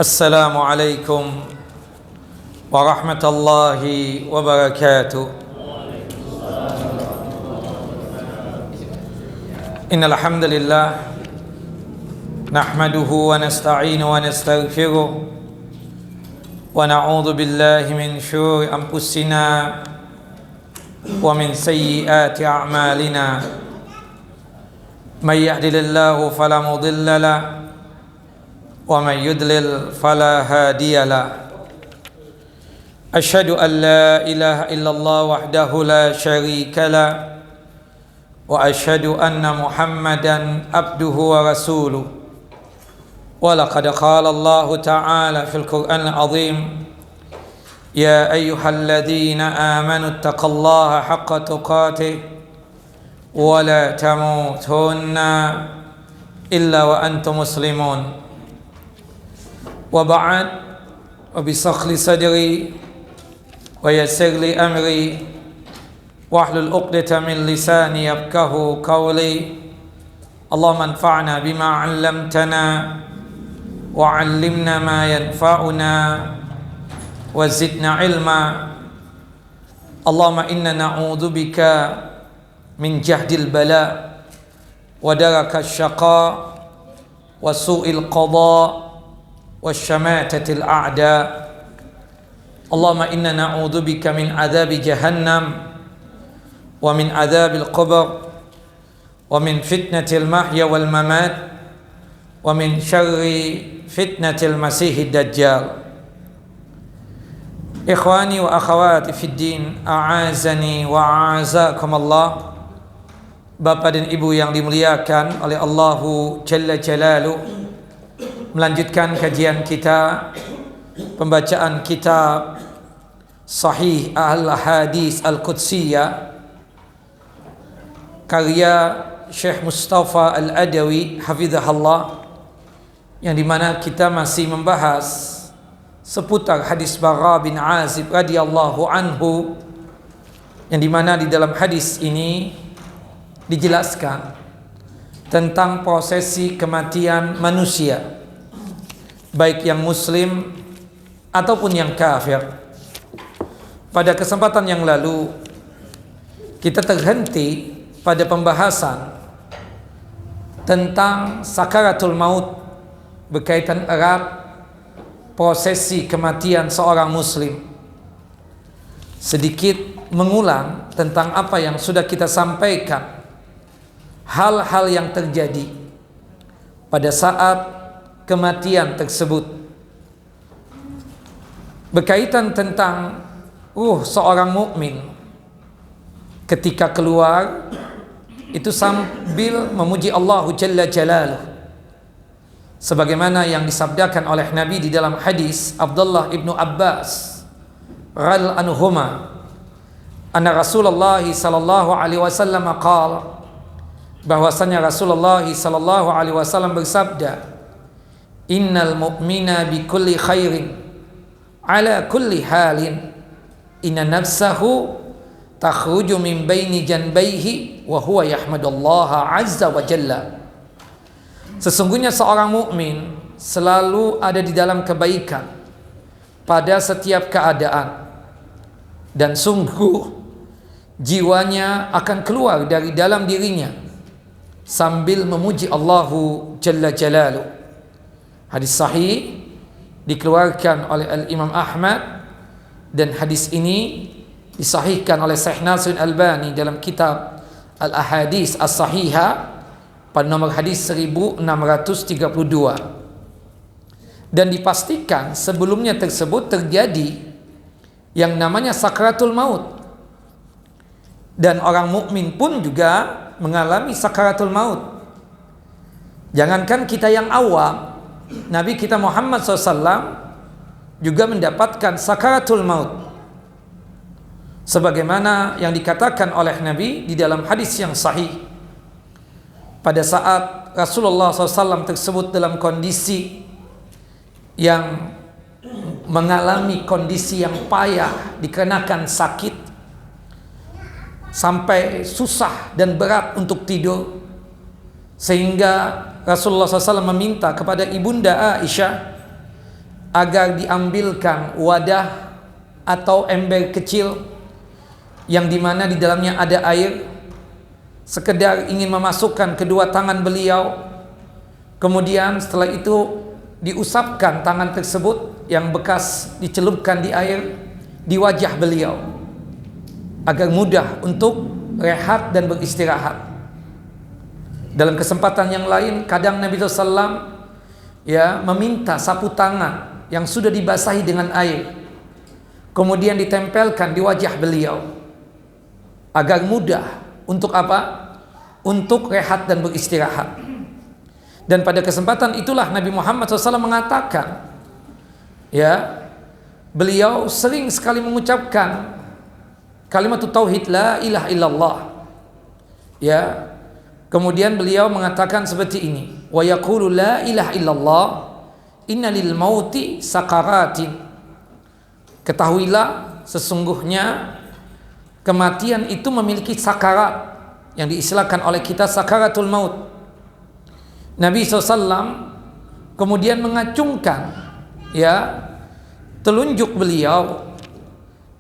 Assalamualaikum warahmatullahi wabarakatuh. Innal hamdalillah nahmaduhu wa nasta'inu wa nastaghfiruh wa na'udzu billahi min syururi anfusina wa min sayyiati a'malina. May yahdihillahu fala mudilla lahu ومن يضلل فلا هادي له أشهد أن لا إله إلا الله وحده لا شريك له وأشهد أن محمدا عبده ورسوله ولقد قال الله تعالى في القرآن العظيم يا أيها الذين آمنوا اتقوا الله حق تقاته ولا تموتن إلا وأنتم مسلمون وبعد وبشرح لي صدري ويسر لي أمري واحلل عقدة من لساني يفقهوا قولي اللهم انفعنا بما علمتنا وعلمنا ما ينفعنا وزدنا علما اللهم إنا نعوذ بك من جهد البلاء ودرك الشقاء وسوء القضاء وشماتة الأعداء اللهم إنا نعوذ بك من عذاب جهنم ومن عذاب القبر ومن فتنة المحيا والممات ومن شر فتنة المسيح الدجال. إخواني وأخواتي في الدين أعازني وأعزكم الله. Bapak dan Ibu yang dimuliakan oleh Allahu Jalla Jalaluh, melanjutkan kajian kita, pembacaan kitab Sahih Al-Hadis Al-Qudsiyah karya Syekh Mustafa Al-Adawi hafizahullah, yang dimana kita masih membahas seputar hadis Bara bin Azib radhiyallahu anhu, yang dimana di dalam hadis ini dijelaskan tentang prosesi kematian manusia, baik yang muslim ataupun yang kafir. Pada kesempatan yang lalu kita terhenti pada pembahasan tentang sakaratul maut, berkaitan erat prosesi kematian seorang muslim. Sedikit mengulang tentang apa yang sudah kita sampaikan, hal-hal yang terjadi pada saat kematian tersebut, berkaitan tentang seorang mukmin ketika keluar itu sambil memuji Allah Jalla Jalaluh, sebagaimana yang disabdakan oleh Nabi di dalam hadis Abdullah ibnu Abbas radhiyallahu anhuma, anna Rasulullah sallallahu alaihi wasallam qala, bahwasanya Rasulullah sallallahu alaihi wasallam bersabda, innal mu'mina bi kulli khairin ala kulli halin inna nafsahu takhruju min baini janbaihi wa huwa yahmadullaha azza wa jalla. Sesungguhnya seorang mukmin selalu ada di dalam kebaikan pada setiap keadaan, dan sungguh jiwanya akan keluar dari dalam dirinya sambil memuji Allahu Jalla Jalaluh. Hadis sahih dikeluarkan oleh Al-Imam Ahmad, dan hadis ini disahihkan oleh Syekh Nasiruddin Albani dalam kitab Al-Ahadis As-Sahihah pada nomor hadis 1632. Dan dipastikan sebelumnya tersebut terjadi yang namanya sakaratul maut, dan orang mukmin pun juga mengalami sakaratul maut. Jangankan kita yang awam, Nabi kita Muhammad SAW juga mendapatkan sakaratul maut, sebagaimana yang dikatakan oleh Nabi di dalam hadis yang sahih, pada saat Rasulullah SAW tersebut dalam kondisi yang mengalami kondisi yang payah dikarenakan sakit, sampai susah dan berat untuk tidur, sehingga Rasulullah SAW meminta kepada ibunda Aisyah agar diambilkan wadah atau ember kecil yang dimana di dalamnya ada air, sekedar ingin memasukkan kedua tangan beliau, kemudian setelah itu diusapkan tangan tersebut yang bekas dicelupkan di air di wajah beliau agar mudah untuk rehat dan beristirahat. Dalam kesempatan yang lain, kadang Nabi SAW meminta sapu tangan yang sudah dibasahi dengan air, kemudian ditempelkan di wajah beliau agar mudah untuk apa? Untuk rehat dan beristirahat. Dan pada kesempatan itulah Nabi Muhammad SAW mengatakan, beliau sering sekali mengucapkan kalimat tauhid la ilaha illallah. Kemudian beliau mengatakan seperti ini, wa yaqulu la ilaha illallah inna lil mauti sakaratin. Ketahuilah sesungguhnya kematian itu memiliki sakarat yang diistilahkan oleh kita sakaratul maut. Nabi SAW kemudian mengacungkan telunjuk beliau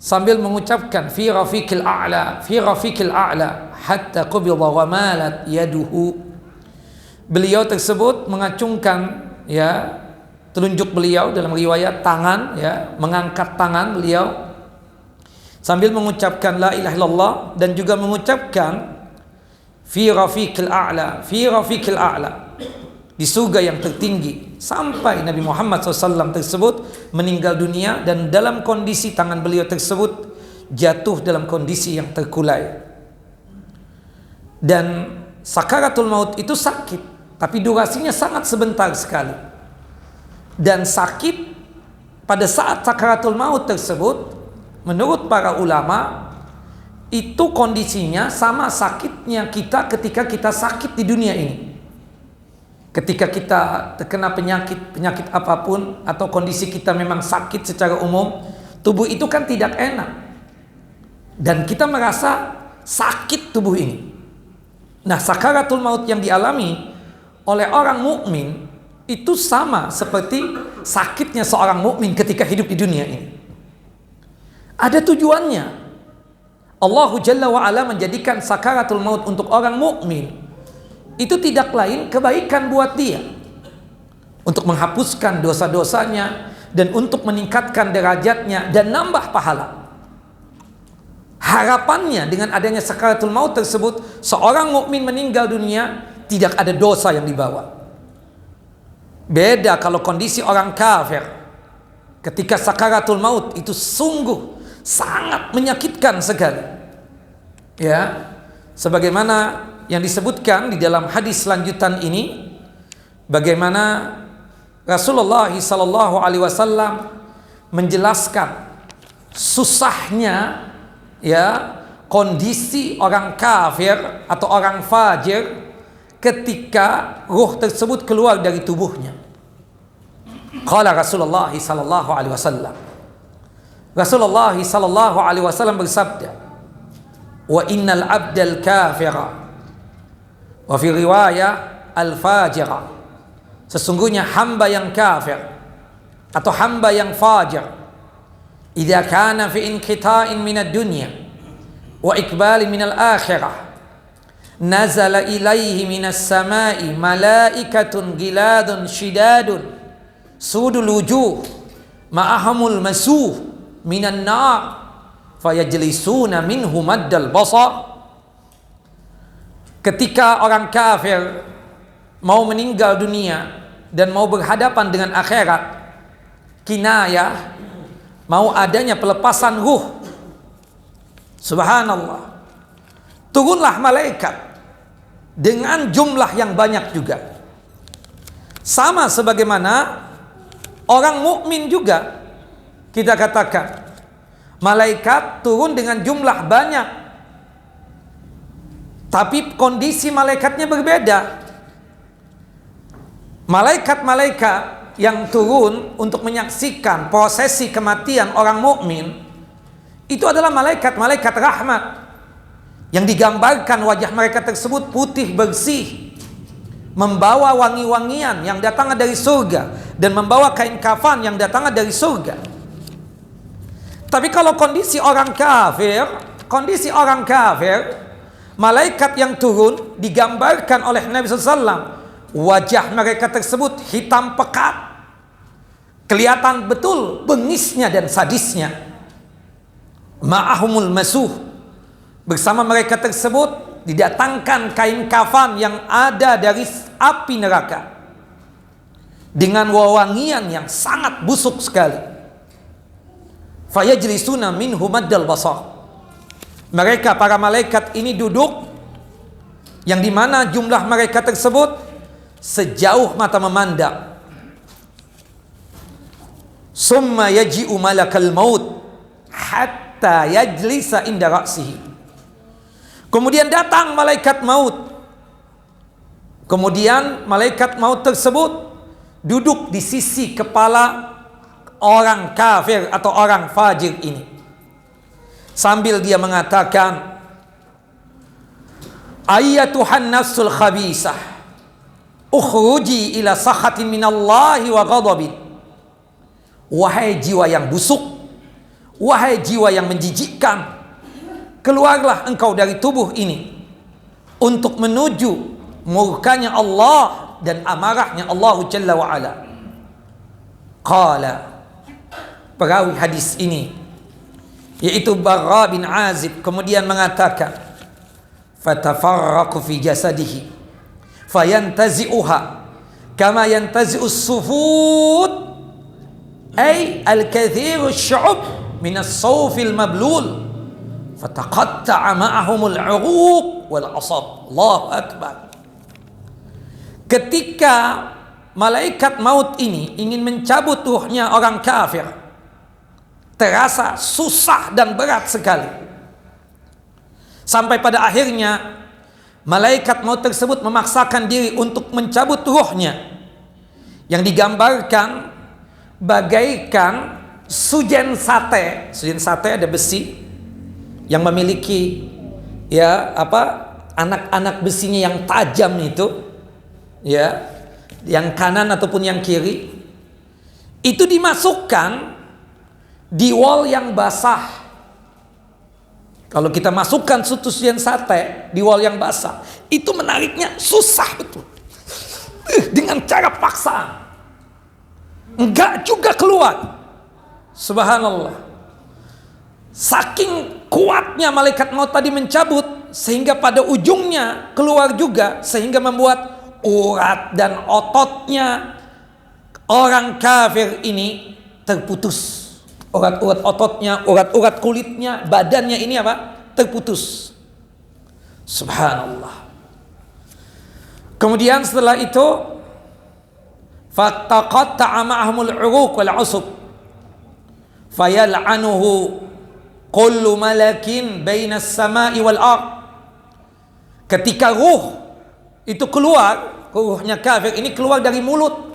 sambil mengucapkan fi rafiqil a'la, fi rafiqil a'la hatta qubida wa malat yaduhu. Beliau tersebut mengacungkan telunjuk beliau, dalam riwayat tangan, mengangkat tangan beliau sambil mengucapkan la ilaha illallah dan juga mengucapkan fi rafiqil a'la, fi rafiqil a'la, di surga yang tertinggi, sampai Nabi Muhammad SAW tersebut meninggal dunia dan dalam kondisi tangan beliau tersebut jatuh dalam kondisi yang terkulai. Dan sakaratul maut itu sakit, tapi durasinya sangat sebentar sekali. Dan sakit pada saat sakaratul maut tersebut, menurut para ulama, itu kondisinya sama sakitnya kita ketika kita sakit di dunia ini. Ketika kita terkena penyakit apapun, atau kondisi kita memang sakit secara umum, tubuh itu kan tidak enak dan kita merasa sakit tubuh ini. Nah, sakaratul maut yang dialami oleh orang mukmin itu sama seperti sakitnya seorang mukmin ketika hidup di dunia ini. Ada tujuannya. Allah Jalla wa Ala menjadikan sakaratul maut untuk orang mukmin itu tidak lain kebaikan buat dia, untuk menghapuskan dosa-dosanya dan untuk meningkatkan derajatnya dan nambah pahala. Harapannya dengan adanya sakaratul maut tersebut, seorang mukmin meninggal dunia tidak ada dosa yang dibawa. Beda kalau kondisi orang kafir, ketika sakaratul maut itu sungguh sangat menyakitkan sekali. Sebagaimana yang disebutkan di dalam hadis lanjutan ini, bagaimana Rasulullah SAW menjelaskan susahnya kondisi orang kafir atau orang fajir ketika ruh tersebut keluar dari tubuhnya. Qala Rasulullah SAW, Rasulullah SAW bersabda, wa innal abdal kafira wa fi riwayah al-fajira, sesungguhnya hamba yang kafir atau hamba yang fajir, idza kana fi inqita'in minad dunya wa iqbalin minal akhirah, nazala ilaihi minas samai malaikatun giladun shidadun sudul wujuh ma'ahamul masuh minan nar fayajlisuna minhu maddal basar. Ketika orang kafir mau meninggal dunia dan mau berhadapan dengan akhirat, kinayah, mau adanya pelepasan ruh, subhanallah, turunlah malaikat dengan jumlah yang banyak juga. Sama sebagaimana orang mukmin juga, kita katakan malaikat turun dengan jumlah banyak, tapi kondisi malaikatnya berbeda. Malaikat-malaikat yang turun untuk menyaksikan prosesi kematian orang mukmin itu adalah malaikat-malaikat rahmat yang digambarkan wajah mereka tersebut putih bersih, membawa wangi-wangian yang datangnya dari surga, dan membawa kain kafan yang datangnya dari surga. Tapi kalau kondisi orang kafir, malaikat yang turun digambarkan oleh Nabi SAW, wajah mereka tersebut hitam pekat, kelihatan betul bengisnya dan sadisnya. Ma'ahumul masuh, bersama mereka tersebut didatangkan kain kafan yang ada dari api neraka dengan wewangian yang sangat busuk sekali. Fayajlisuna minhu maddal basar, mereka para malaikat ini duduk, yang dimana jumlah mereka tersebut sejauh mata memandang. Summa yaji'u malakal maut hatta yajlisa inda ra'sihi, kemudian datang malaikat maut, kemudian malaikat maut tersebut duduk di sisi kepala orang kafir atau orang fajir ini, sambil dia mengatakan, ayyatuhan nafsul khabisah ukhruji ila sakhatin minallahi wa ghadabin, wahai jiwa yang busuk, wahai jiwa yang menjijikkan, keluarlah engkau dari tubuh ini untuk menuju murkanya Allah dan amarahnya Allah Jalla wa Ala. Qala, perawi hadis ini yaitu Barra bin Azib kemudian mengatakan, fatafarraqu fi jasadihi fayantazi'uha kama yantazi'us sufud ay al-kathiru syu'ub min as-sawfil mablul fataqatta'a ma'ahumul 'uruq wal 'asab. Allahu akbar. Ketika malaikat maut ini ingin mencabut ruhnya orang kafir, terasa susah dan berat sekali, sampai pada akhirnya malaikat maut tersebut memaksakan diri untuk mencabut ruhnya, yang digambarkan bagaikan sujen sate. Sujen sate ada besi yang memiliki anak-anak besinya yang tajam itu, yang kanan ataupun yang kiri, itu dimasukkan di wall yang basah. Kalau kita masukkan sujen sate di wall yang basah, itu menariknya susah betul, dengan cara paksaan, enggak juga keluar. Subhanallah. Saking kuatnya malaikat maut tadi mencabut, sehingga pada ujungnya keluar juga, sehingga membuat urat dan ototnya orang kafir ini terputus. Urat-urat ototnya, urat-urat kulitnya, badannya ini terputus. Subhanallah. Kemudian setelah itu, fataqatta'a ma'ahumul 'uruq wal 'usub fayal'anuhu kullu malakin bainas sama'i wal ard. Ketika ruh itu keluar, ruhnya kafir ini keluar dari mulut,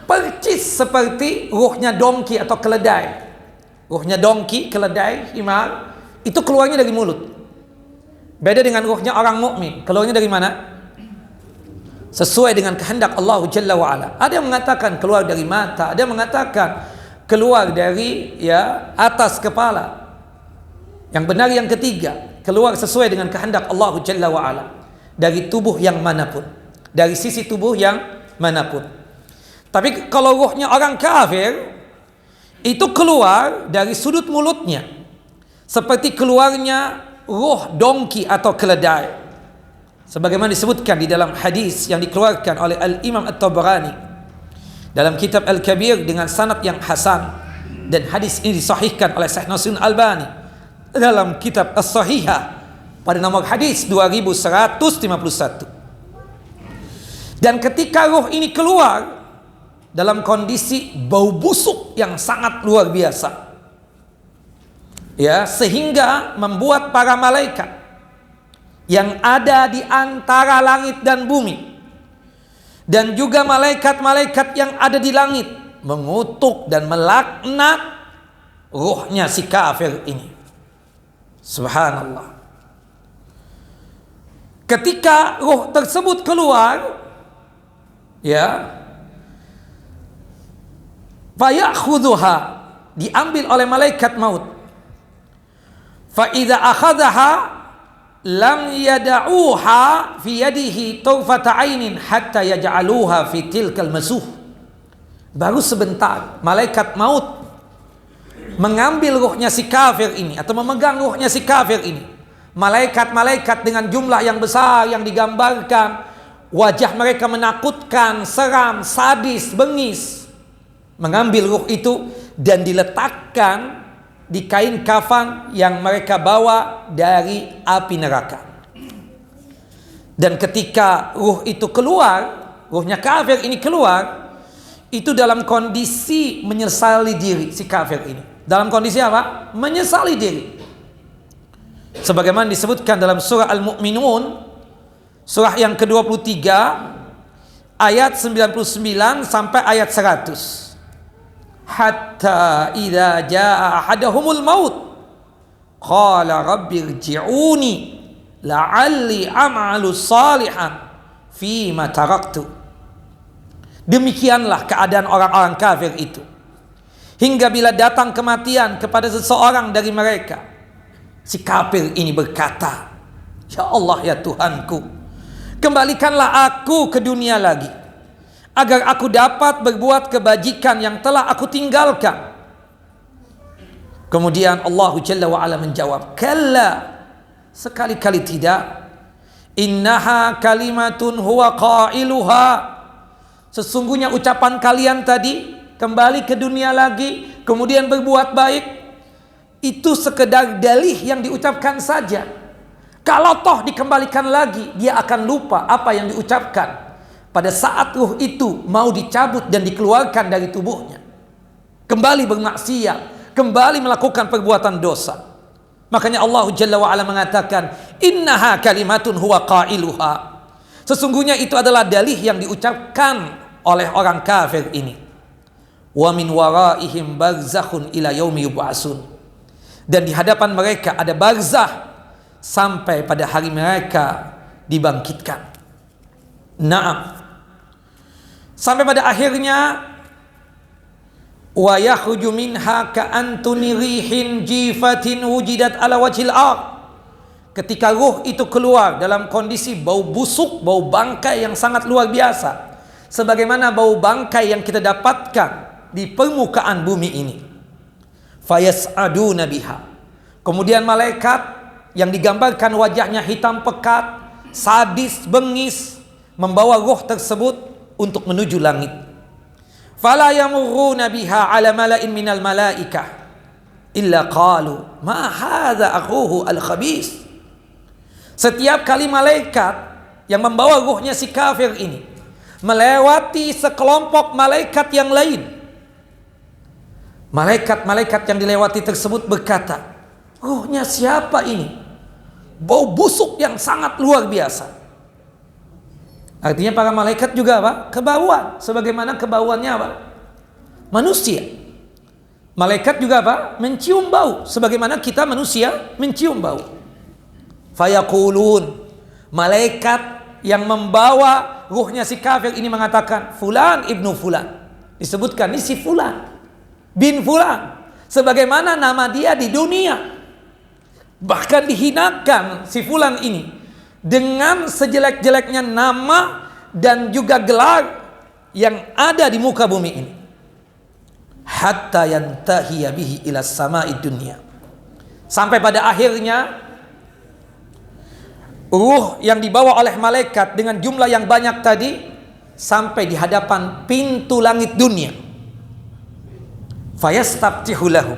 percis seperti ruhnya dongki atau keledai. Ruhnya dongki, keledai, himar, itu keluarnya dari mulut. Beda dengan ruhnya orang mukmin, keluarnya dari mana? Sesuai dengan kehendak Allah Jalla wa Ala. Ada yang mengatakan keluar dari mata, ada yang mengatakan keluar dari atas kepala. Yang benar yang ketiga, keluar sesuai dengan kehendak Allah Jalla wa Ala, dari tubuh yang manapun, dari sisi tubuh yang manapun. Tapi kalau ruhnya orang kafir itu keluar dari sudut mulutnya, seperti keluarnya ruh dongki atau keledai, sebagaimana disebutkan di dalam hadis yang dikeluarkan oleh Al-Imam At-Tabarani dalam kitab Al-Kabir dengan sanad yang hasan, dan hadis ini disahihkan oleh Syekh Nasiruddin Albani dalam kitab As-Sahihah pada nomor hadis 2151. Dan ketika ruh ini keluar dalam kondisi bau busuk yang sangat luar biasa, sehingga membuat para malaikat yang ada di antara langit dan bumi, dan juga malaikat-malaikat yang ada di langit, mengutuk dan melaknat ruhnya si kafir ini. Subhanallah. Ketika ruh tersebut keluar, ya, fayakhudhuha, diambil oleh malaikat maut. Fa idza akhadhaha lam yada'uha fi yadihi tawfata ainin hatta yaj'aluha fi tilkal masuh. Baru sebentar malaikat maut mengambil ruhnya si kafir ini atau memegang ruhnya si kafir ini. Malaikat-malaikat dengan jumlah yang besar yang digambarkan, wajah mereka menakutkan, seram, sadis, bengis, mengambil ruh itu dan diletakkan di kain kafan yang mereka bawa dari api neraka. Dan ketika ruh itu keluar, ruhnya kafir ini keluar, itu dalam kondisi menyesali diri si kafir ini. Dalam kondisi apa? Menyesali diri. Sebagaimana disebutkan dalam surah Al-Mu'minun, surah yang ke-23, ayat 99 sampai ayat 100. Hatta idza jaa ahadahumul maut qala rabbirji'uni la'alli a'malu salihan fima taraktu. Demikianlah keadaan orang-orang kafir itu hingga bila datang kematian kepada seseorang dari mereka, si kafir ini berkata, ya Allah, ya Tuhanku, kembalikanlah aku ke dunia lagi agar aku dapat berbuat kebajikan yang telah aku tinggalkan. Kemudian Allah Jalla wa Ala menjawab, kalla, sekali-kali tidak, innaha kalimatun huwa qailuha, sesungguhnya ucapan kalian tadi kembali ke dunia lagi kemudian berbuat baik, itu sekedar dalih yang diucapkan saja. Kalau toh dikembalikan lagi, dia akan lupa apa yang diucapkan pada saat ruh itu mau dicabut dan dikeluarkan dari tubuhnya, kembali bermaksiat, kembali melakukan perbuatan dosa. Makanya Allah Jalla wa Ala mengatakan, innaha kalimatun huwa qailuha, sesungguhnya itu adalah dalih yang diucapkan oleh orang kafir ini. Wa min waraihim barzakhun ila yaumi yub'atsun, dan di hadapan mereka ada barzah sampai pada hari mereka dibangkitkan. Naam. Sampai pada akhirnya, wa yakhruju minha ka'antuni rihin jifatin wujidat ala wajhil ard. Ketika ruh itu keluar dalam kondisi bau busuk, bau bangkai yang sangat luar biasa, sebagaimana bau bangkai yang kita dapatkan di permukaan bumi ini. Fayas'aduna biha, kemudian malaikat yang digambarkan wajahnya hitam pekat, sadis, bengis, membawa ruh tersebut untuk menuju langit. Fala yamurruna biha ala mala'in minal malaikah illa qalu ma hadza akhuhu al-khabis. Setiap kali malaikat yang membawa ruhnya si kafir ini melewati sekelompok malaikat yang lain, malaikat-malaikat yang dilewati tersebut berkata, ruhnya siapa ini? Bau busuk yang sangat luar biasa. Artinya para malaikat juga apa? Kebauan, sebagaimana kebauannya apa? Manusia. Malaikat juga apa? Mencium bau, sebagaimana kita manusia mencium bau. Fayaqulun, malaikat yang membawa ruhnya si kafir ini mengatakan, fulan ibnu fulan, disebutkan ini si fulan bin fulan, sebagaimana nama dia di dunia. Bahkan dihinakan si fulan ini dengan sejelek-jeleknya nama dan juga gelar yang ada di muka bumi ini. Hatta yantahiya bihi ila sama'id dunya, sampai pada akhirnya ruh yang dibawa oleh malaikat dengan jumlah yang banyak tadi sampai di hadapan pintu langit dunia. Fayastabtihu lahu,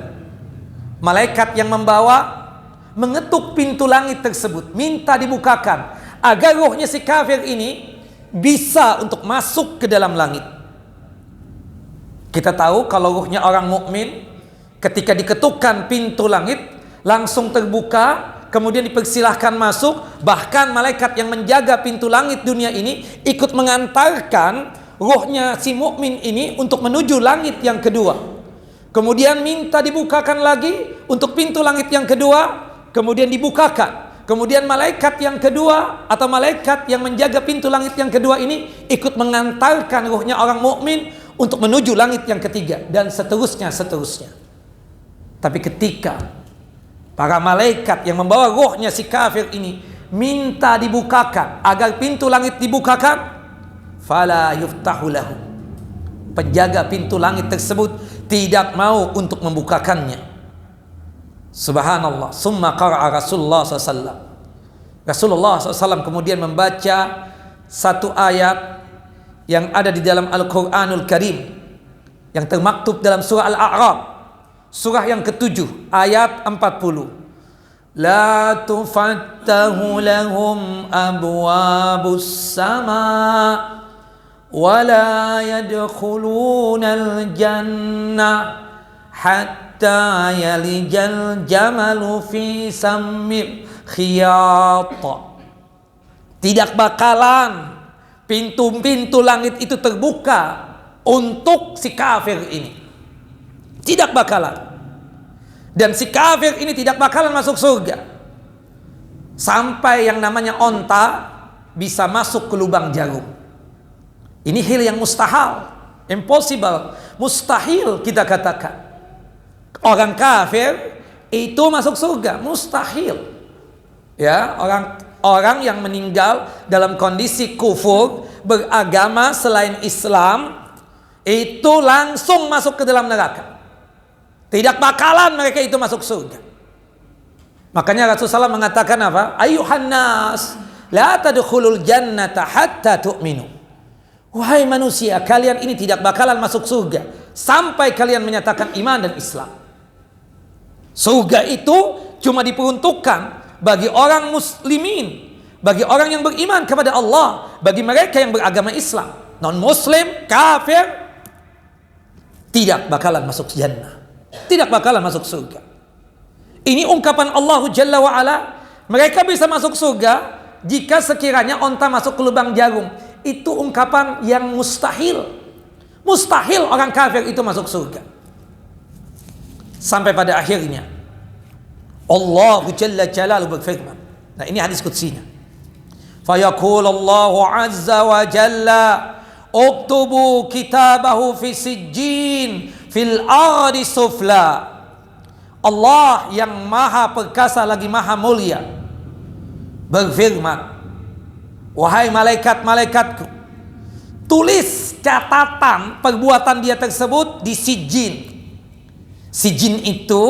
malaikat yang membawa mengetuk pintu langit tersebut, minta dibukakan agar ruhnya si kafir ini bisa untuk masuk ke dalam langit. Kita tahu kalau ruhnya orang mukmin ketika diketukkan pintu langit langsung terbuka, kemudian dipersilahkan masuk. Bahkan malaikat yang menjaga pintu langit dunia ini ikut mengantarkan ruhnya si mukmin ini untuk menuju langit yang kedua. Kemudian minta dibukakan lagi untuk pintu langit yang kedua, kemudian dibukakan. Kemudian malaikat yang kedua atau malaikat yang menjaga pintu langit yang kedua ini ikut mengantarkan ruhnya orang mukmin untuk menuju langit yang ketiga dan seterusnya. Tapi ketika para malaikat yang membawa ruhnya si kafir ini minta dibukakan agar pintu langit dibukakan, fala yuftahu lahu, penjaga pintu langit tersebut tidak mau untuk membukakannya. Subhanallah. Summa qara'a Rasulullah SAW. Rasulullah SAW kemudian membaca satu ayat yang ada di dalam Al-Quranul Karim yang termaktub dalam surah Al-A'raf, surah yang ke-7 ayat 40. La tufattahu lahum abwabus sama' wa la yadkhulunal jannah hatta yalijal jamalu fi sammil khiyat. Tidak bakalan pintu-pintu langit itu terbuka untuk si kafir ini. Tidak bakalan. Dan si kafir ini tidak bakalan masuk surga sampai yang namanya onta bisa masuk ke lubang jarum. Ini hal yang mustahil, impossible, mustahil kita katakan. Orang kafir itu masuk surga, mustahil. Ya, orang yang meninggal dalam kondisi kufur, beragama selain Islam, itu langsung masuk ke dalam neraka. Tidak bakalan mereka itu masuk surga. Makanya Rasulullah mengatakan apa? Ayuhan nas, la tadkhulul jannata hatta tu'minu. Wahai manusia, kalian ini tidak bakalan masuk surga sampai kalian menyatakan iman dan Islam. Surga itu cuma diperuntukkan bagi orang muslimin, bagi orang yang beriman kepada Allah, bagi mereka yang beragama Islam. Non-muslim, kafir, tidak bakalan masuk jannah, tidak bakalan masuk surga. Ini ungkapan Allah Jalla wa'ala. Mereka bisa masuk surga jika sekiranya onta masuk ke lubang jarum. Itu ungkapan yang mustahil. Mustahil orang kafir itu masuk surga. Sampai pada akhirnya Allah Jalla Jalaluhu berfirman. Nah, ini hadis qudsinya. Fayaqul Allah azza wa jalla uktubu kitabahu fi sijjin fil ardi sufla. Allah yang maha perkasa lagi maha mulia berfirman, wahai malaikat-malaikatku, tulis catatan perbuatan dia tersebut di sijjin. Sijjin itu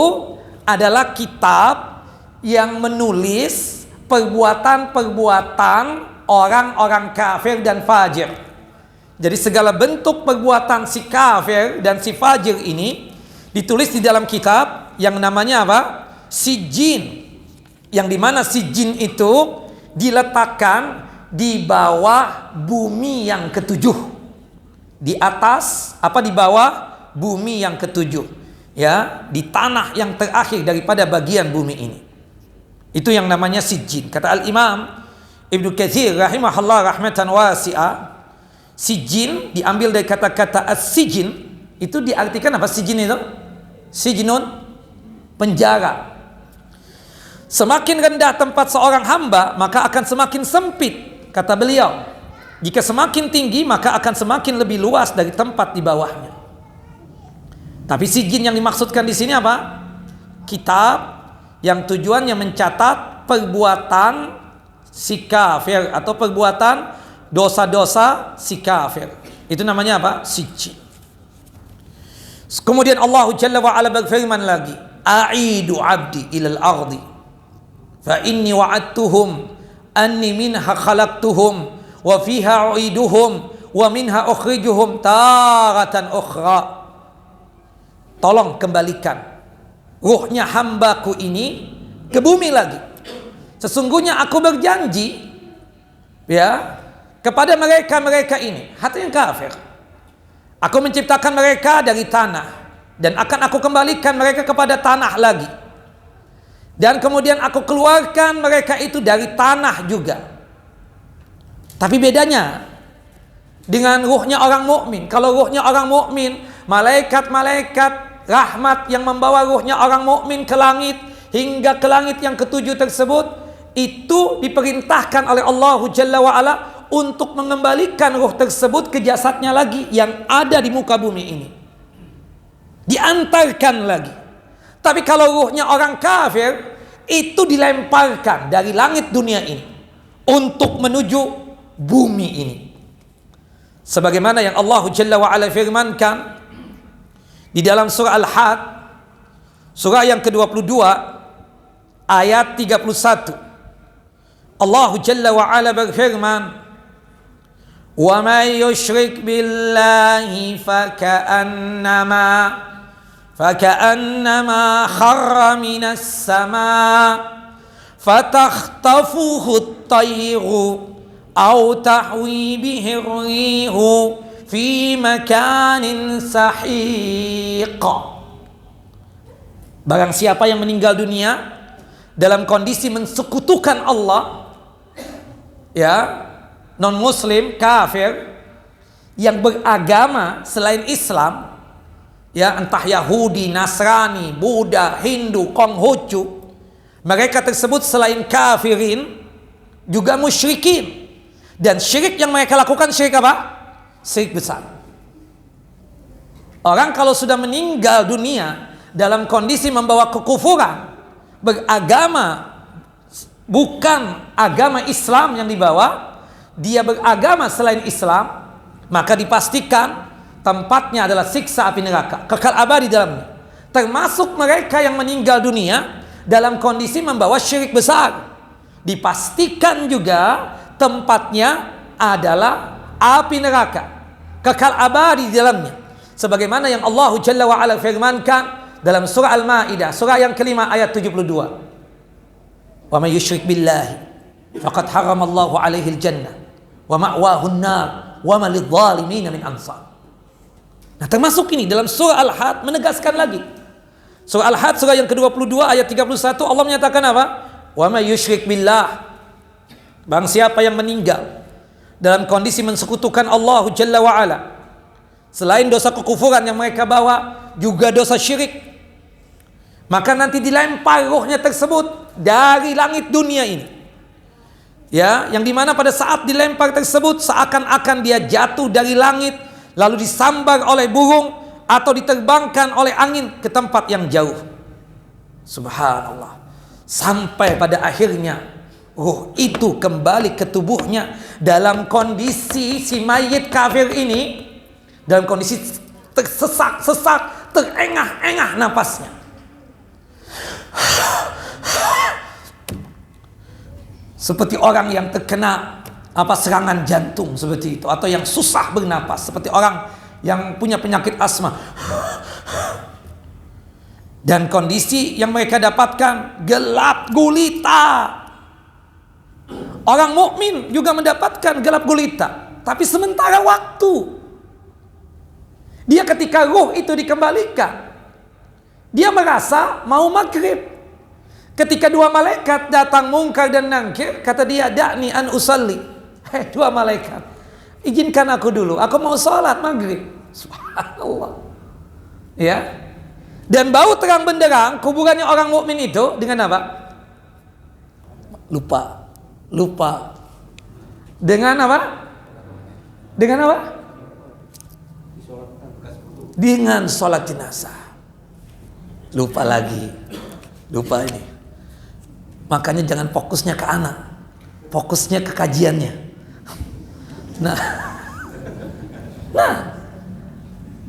adalah kitab yang menulis perbuatan-perbuatan orang-orang kafir dan fajir. Jadi segala bentuk perbuatan si kafir dan si fajir ini ditulis di dalam kitab yang namanya apa? Sijjin. Yang dimana sijjin itu diletakkan di bawah bumi yang ketujuh. Di atas apa di bawah bumi yang ketujuh. Ya, di tanah yang terakhir daripada bagian bumi ini. Itu yang namanya sijjin. Kata Al-Imam Ibnu Katsir rahimahullah rahmatan wasi'ah, sijjin diambil dari kata-kata as-sijin. Itu diartikan apa sijin itu? Sijnun, penjara. Semakin rendah tempat seorang hamba, maka akan semakin sempit, kata beliau. Jika semakin tinggi, maka akan semakin lebih luas dari tempat di bawahnya. Tapi sijin yang dimaksudkan di sini apa? Kitab yang tujuannya mencatat perbuatan si kafir atau perbuatan dosa-dosa si kafir. Itu namanya apa? Sijin. Kemudian Allah Jalla wa Ala berfirman lagi, A'idu abdi ilal ardi fa inni wa'adtuhum anni minha khalaqtuhum wa fiha u'iduhum wa minha ukhrijuhum taratan ukhra. Tolong kembalikan ruhnya hambaku ini ke bumi lagi. Sesungguhnya aku berjanji ya kepada mereka ini, hati yang kafir. Aku menciptakan mereka dari tanah dan akan aku kembalikan mereka kepada tanah lagi. Dan kemudian aku keluarkan mereka itu dari tanah juga. Tapi bedanya dengan ruhnya orang mukmin. Kalau ruhnya orang mukmin, malaikat-malaikat rahmat yang membawa ruhnya orang mukmin ke langit hingga ke langit yang ketujuh tersebut, itu diperintahkan oleh Allah Jalla wa'ala untuk mengembalikan ruh tersebut ke jasadnya lagi yang ada di muka bumi ini, diantarkan lagi. Tapi kalau ruhnya orang kafir, itu dilemparkan dari langit dunia ini untuk menuju bumi ini, sebagaimana yang Allah Jalla wa'ala firmankan di dalam surah Al-Had, surah yang ke-22 ayat 31. Allah Jalla wa'ala berfirman, wa man yushrik billahi faka'annama kharra minas sama fatakhtafuhu at-tayru aw tahwi bihi ar-rihu fi makanin sahiq. Barang siapa yang meninggal dunia dalam kondisi mensekutukan Allah, ya, non muslim, kafir, yang beragama selain Islam, ya, entah Yahudi, Nasrani, Buddha, Hindu, Konghucu, mereka tersebut selain kafirin juga musyrikin. Dan syirik yang mereka lakukan syirik apa? Syirik besar. Orang kalau sudah meninggal dunia dalam kondisi membawa kekufuran, beragama bukan agama Islam yang dibawa, dia beragama selain Islam, maka dipastikan tempatnya adalah siksa api neraka, kekal abadi dalamnya. Termasuk mereka yang meninggal dunia dalam kondisi membawa syirik besar, dipastikan juga tempatnya adalah api neraka, kekal abadi di dalamnya. Sebagaimana yang Allah Jalla wa'ala firmankan dalam surah Al-Maidah, surah yang kelima ayat 72. Wa may yusyrik billahi faqad haramallahu alaihi al-jannah wa ma'wahu an-nar wa ma lidh-dhalimin min ansar. Nah, termasuk ini dalam surah Al-Had menegaskan lagi. Surah Al-Had surah yang ke-22 ayat 31, Allah menyatakan apa? Wa may yusyrik billah, barang siapa yang meninggal dalam kondisi mensekutukan Allah Jalla wa'ala, selain dosa kekufuran yang mereka bawa, juga dosa syirik, maka nanti dilempar ruhnya tersebut dari langit dunia ini, ya, yang dimana pada saat dilempar tersebut seakan-akan dia jatuh dari langit lalu disambar oleh burung atau diterbangkan oleh angin ke tempat yang jauh. Subhanallah. Sampai pada akhirnya ruh itu kembali ke tubuhnya dalam kondisi si mayit kafir ini dalam kondisi tersesak-sesak, terengah-engah napasnya. Seperti orang yang terkena serangan jantung seperti itu, atau yang susah bernapas, seperti orang yang punya penyakit asma. Dan kondisi yang mereka dapatkan gelap gulita. Orang mukmin juga mendapatkan gelap gulita, tapi sementara waktu. Dia ketika ruh itu dikembalikan, dia merasa mau maghrib. Ketika dua malaikat datang, Munkar dan Nakir, kata dia, da'ni an usalli. Hei dua malaikat, izinkan aku dulu, aku mau sholat maghrib. Subhanallah. Ya. Dan bau terang benderang kuburannya orang mukmin itu dengan apa? Lupa. Dengan apa? Dengan sholat jenazah. Lupa lagi. Lupa ini. Makanya jangan fokusnya ke anak, fokusnya ke kajiannya. Nah,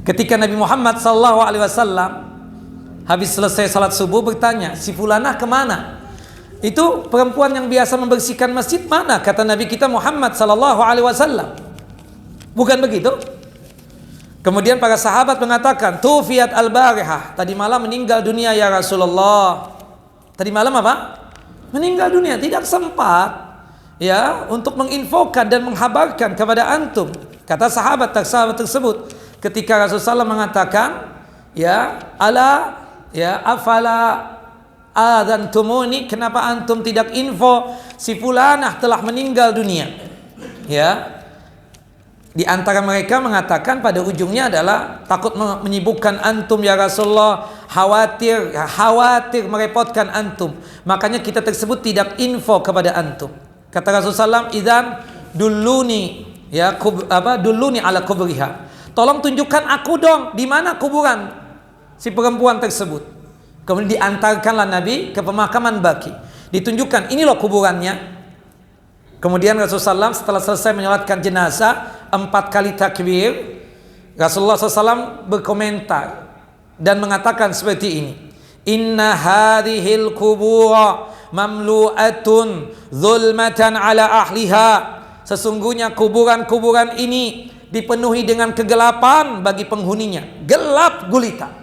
ketika Nabi Muhammad SAW habis selesai salat subuh bertanya, si fulanah kemana? Itu perempuan yang biasa membersihkan masjid mana? Kata Nabi kita Muhammad SAW. Bukan begitu? Kemudian para sahabat mengatakan, Tufiyat al-barihah, tadi malam meninggal dunia ya Rasulullah. Tadi malam apa? Meninggal dunia. Tidak sempat ya untuk menginfokan dan menghabarkan kepada antum. Kata sahabat tersebut ketika Rasulullah mengatakan, ya ala ya afala adzantumuni, kenapa antum tidak info si fulanah telah meninggal dunia? Ya. Di antara mereka mengatakan pada ujungnya adalah takut menyibukkan antum ya Rasulullah, khawatir merepotkan antum. Makanya kita tersebut tidak info kepada antum. Kata Rasulullah SAW, idzan dulluni dulluni ala kubriha. Tolong tunjukkan aku dong di mana kuburan si perempuan tersebut. Kemudian diantarkanlah Nabi ke pemakaman Baqi. Ditunjukkan ini loh kuburannya. Kemudian Rasulullah SAW setelah selesai menyolatkan jenazah 4 kali takbir, Rasulullah SAW berkomentar dan mengatakan seperti ini, inna hadhil kubura mamlu'atun zulmatan ala ahliha. Sesungguhnya kuburan-kuburan ini dipenuhi dengan kegelapan bagi penghuninya, gelap gulita.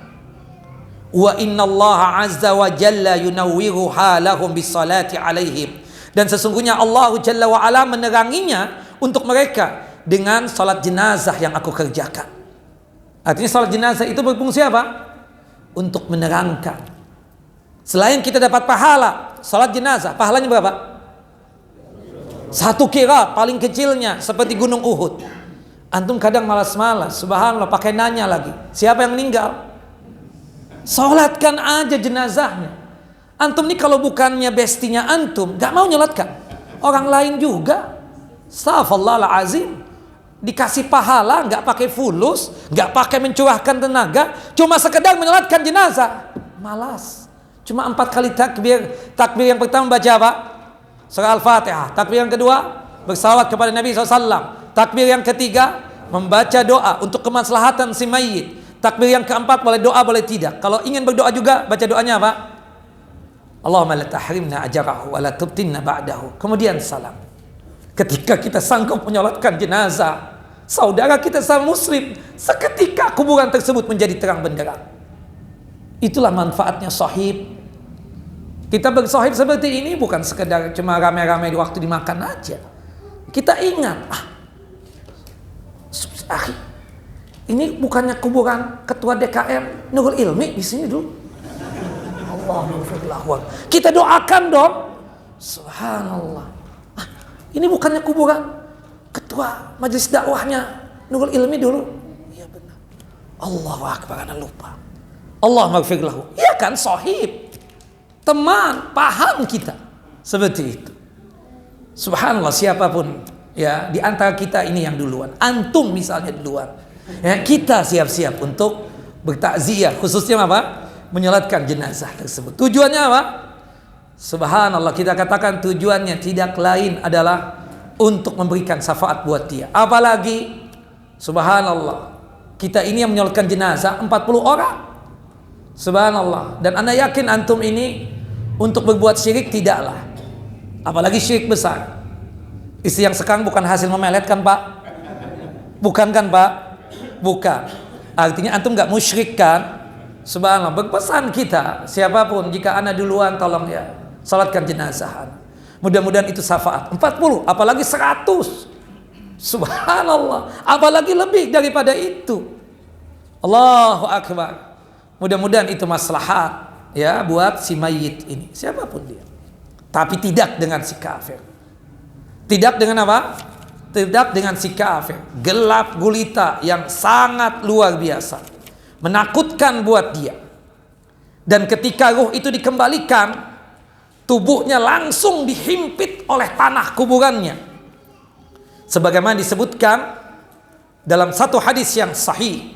Wa innallaha azza wa jalla yunawwiruha lahum bisalati alaihim. Dan sesungguhnya Allah Jalla wa'ala meneranginya untuk mereka dengan salat jenazah yang aku kerjakan. Artinya salat jenazah itu berfungsi apa? Untuk menerangkan. Selain kita dapat pahala salat jenazah, pahalanya berapa? 1 qirat paling kecilnya seperti gunung Uhud. Antum kadang malas-malas, subhanallah, pakai nanya lagi, siapa yang meninggal? Salatkan aja jenazahnya. Antum nih kalau bukannya bestinya antum, gak mau nyolatkan. Orang lain juga. Astaghfirullahal azim. Dikasih pahala, gak pakai fulus, gak pakai mencurahkan tenaga, cuma sekedar menyolatkan jenazah. Malas. Cuma 4 kali takbir. Takbir yang pertama baca apa? Surah Al-Fatihah. Takbir yang kedua bersalawat kepada Nabi SAW. Takbir yang ketiga membaca doa untuk kemaslahatan si mayit. Takbir yang keempat boleh doa boleh tidak. Kalau ingin berdoa juga baca doanya apa? Allahumma la tahrimna ajrahu wa la tubtinna ba'dahu. Kemudian salam. Ketika kita sanggup menyolatkan jenazah saudara kita sama muslim, seketika kuburan tersebut menjadi terang benderang. Itulah manfaatnya sahib. Kita bersahib seperti ini bukan sekedar cuma rame-rame di waktu dimakan aja. Kita ingat, ini bukannya kuburan ketua DKM Nurul Ilmi di sini dulu. Kita doakan dong. Subhanallah. Ini bukannya kuburan ketua majelis dakwahnya Nurul Ilmi dulu? Iya benar. Allahu akbar, ana lupa. Allah maghfir lahu. Iya kan, sahib. Teman, paham kita. Seperti itu. Subhanallah, siapapun ya di antara kita ini yang duluan. Antum misalnya duluan. Ya, kita siap-siap untuk bertakziah, khususnya apa? Menyolatkan jenazah tersebut. Tujuannya apa? Subhanallah, kita katakan tujuannya tidak lain adalah untuk memberikan syafaat buat dia. Apalagi subhanallah, kita ini yang menyolatkan jenazah 40 orang. Subhanallah. Dan anda yakin antum ini untuk berbuat syirik tidaklah. Apalagi syirik besar. Istri yang sekarang bukan hasil memelet kan Pak? Bukan kan Pak? Bukan. Artinya antum gak musyrik kan? Subhanallah, berpesan kita siapapun, jika anda duluan tolong ya salatkan jenazah. Mudah-mudahan itu syafaat 40, apalagi 100. Subhanallah, apalagi lebih daripada itu. Allahu akbar. Mudah-mudahan itu maslahat ya buat si mayit ini, siapapun dia. Tapi tidak dengan si kafir. Tidak dengan apa? Tidak dengan si kafir. Gelap gulita yang sangat luar biasa. Menakutkan buat dia. Dan ketika ruh itu dikembalikan, tubuhnya langsung dihimpit oleh tanah kuburannya. Sebagaimana disebutkan dalam satu hadis yang sahih.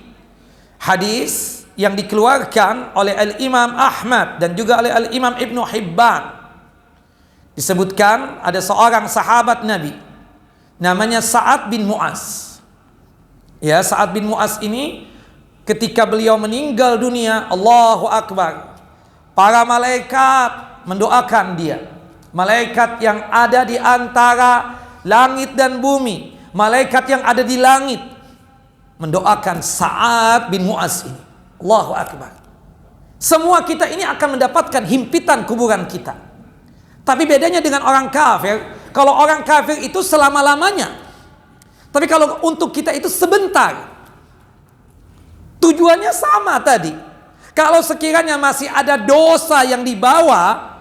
Hadis yang dikeluarkan oleh Al-Imam Ahmad dan juga oleh Al-Imam Ibnu Hibban. Disebutkan ada seorang sahabat Nabi namanya Sa'ad bin Mu'az. Ya, Sa'ad bin Mu'az ini ketika beliau meninggal dunia, Allahu Akbar, para malaikat mendoakan dia. Malaikat yang ada di antara langit dan bumi, malaikat yang ada di langit mendoakan Sa'ad bin Mu'az ini. Allahu Akbar. Semua kita ini akan mendapatkan himpitan kuburan kita. Tapi bedanya dengan orang kafir, kalau orang kafir itu selama-lamanya. Tapi kalau untuk kita itu sebentar. Tujuannya sama tadi. Kalau sekiranya masih ada dosa yang dibawa,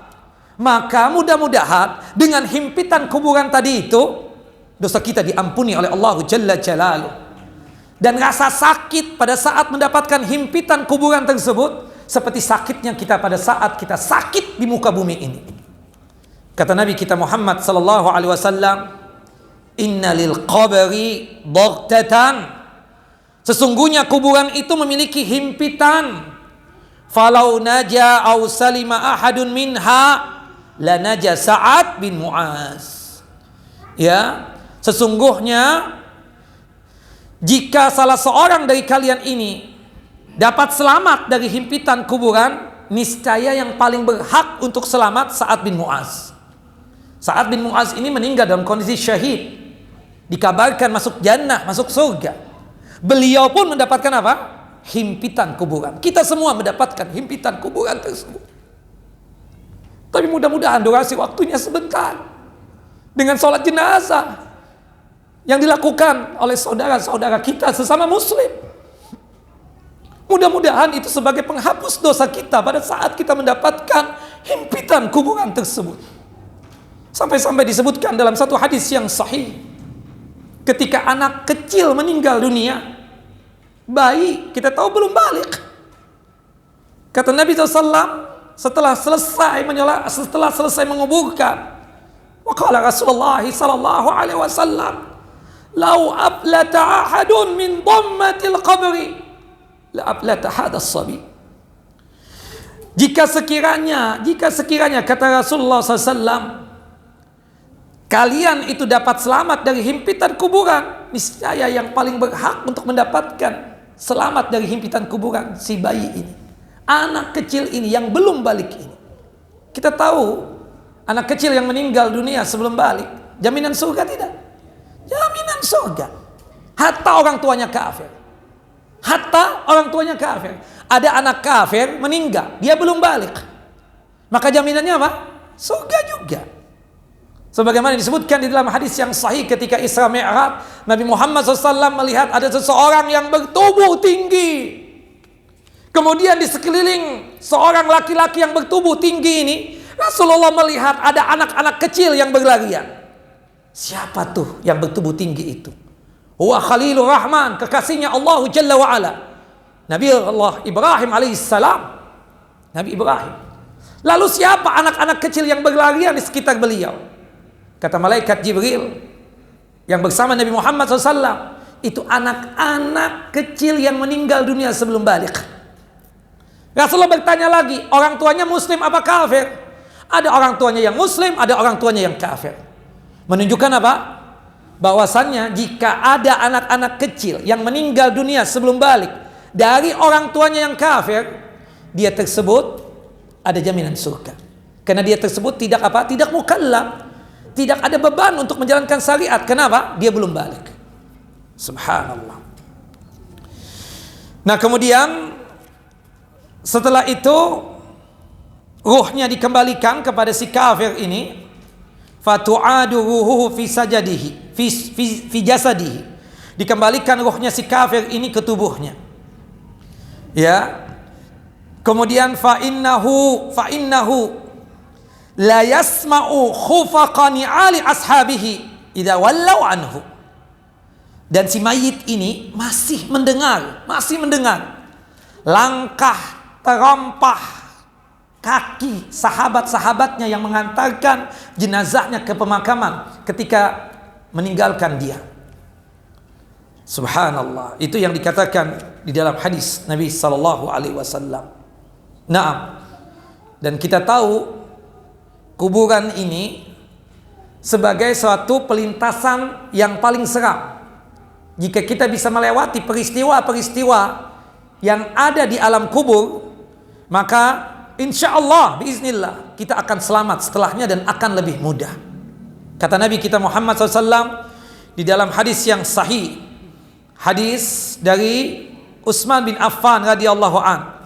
maka mudah-mudahan dengan himpitan kuburan tadi itu, dosa kita diampuni oleh Allah Jalla Jalaluh. Dan rasa sakit pada saat mendapatkan himpitan kuburan tersebut seperti sakitnya kita pada saat kita sakit di muka bumi ini. Kata Nabi kita Muhammad sallallahu alaihi wasallam, "Inna lil qabri daghtatan." Sesungguhnya kuburan itu memiliki himpitan. Falau naja aw salima ahadun minha la naja Sa'ad bin Mu'az. Ya, sesungguhnya jika salah seorang dari kalian ini dapat selamat dari himpitan kuburan, niscaya yang paling berhak untuk selamat Sa'ad bin Mu'az. Sa'ad bin Mu'az ini meninggal dalam kondisi syahid. Dikabarkan masuk jannah, masuk surga. Beliau pun mendapatkan apa? Himpitan kuburan. Kita semua mendapatkan himpitan kuburan tersebut. Tapi mudah-mudahan durasi waktunya sebentar. Dengan sholat jenazah yang dilakukan oleh saudara-saudara kita sesama muslim. Mudah-mudahan itu sebagai penghapus dosa kita pada saat kita mendapatkan himpitan kuburan tersebut. Sampai-sampai disebutkan dalam satu hadis yang sahih, ketika anak kecil meninggal dunia, bayi kita tahu belum balik. Kata Nabi SAW setelah selesai menguburkan, waqala Rasulullah sallallahu alaihi wasallam, "Lau ablata ahadun min dhammatil qabri la ablata hadas sabi." Jika sekiranya kata Rasulullah SAW, kalian itu dapat selamat dari himpitan kuburan, niscaya yang paling berhak untuk mendapatkan selamat dari himpitan kuburan si bayi ini, anak kecil ini yang belum balik ini. Kita tahu anak kecil yang meninggal dunia sebelum balik, jaminan surga tidak? Jaminan surga. Hatta orang tuanya kafir. Ada anak kafir meninggal, dia belum balik, maka jaminannya apa? Surga juga. Sebagaimana disebutkan di dalam hadis yang sahih ketika Isra Mi'raj, Nabi Muhammad SAW melihat ada seseorang yang bertubuh tinggi. Kemudian di sekeliling seorang laki-laki yang bertubuh tinggi ini, Rasulullah melihat ada anak-anak kecil yang berlarian. Siapa tuh yang bertubuh tinggi itu? Huwa Khalilur Rahman, kekasihnya Allah Jalla wa'ala, Nabi Allah Ibrahim alaihissalam. Nabi Ibrahim. Lalu siapa anak-anak kecil yang berlarian di sekitar beliau? Kata malaikat Jibril yang bersama Nabi Muhammad SAW, itu anak-anak kecil yang meninggal dunia sebelum balik. Rasulullah bertanya lagi, orang tuanya muslim apa kafir? Ada orang tuanya yang muslim, ada orang tuanya yang kafir. Menunjukkan apa? Bahwasannya jika ada anak-anak kecil yang meninggal dunia sebelum balik dari orang tuanya yang kafir, dia tersebut ada jaminan surga. Karena dia tersebut tidak mukallaf, tidak ada beban untuk menjalankan syariat. Kenapa? Dia belum balik. Subhanallah. Nah, kemudian setelah itu ruhnya dikembalikan kepada si kafir ini, fatu'adu ruhuhu fi sajadihi fi jasadihi. Dikembalikan ruhnya si kafir ini ke tubuhnya. Ya. Kemudian fa innahu la yasma'u khufaqani ali ashabihi idza wallau anhu. Dan si mayit ini masih mendengar langkah terompah kaki sahabat-sahabatnya yang mengantarkan jenazahnya ke pemakaman ketika meninggalkan dia. Subhanallah, itu yang dikatakan di dalam hadis Nabi sallallahu alaihi wasallam. Naam. Dan kita tahu kuburan ini sebagai suatu pelintasan yang paling seram. Jika kita bisa melewati peristiwa-peristiwa yang ada di alam kubur, maka insya Allah, biiznillah, kita akan selamat setelahnya dan akan lebih mudah. Kata Nabi kita Muhammad SAW di dalam hadis yang sahih, hadis dari Utsman bin Affan radhiyallahu an,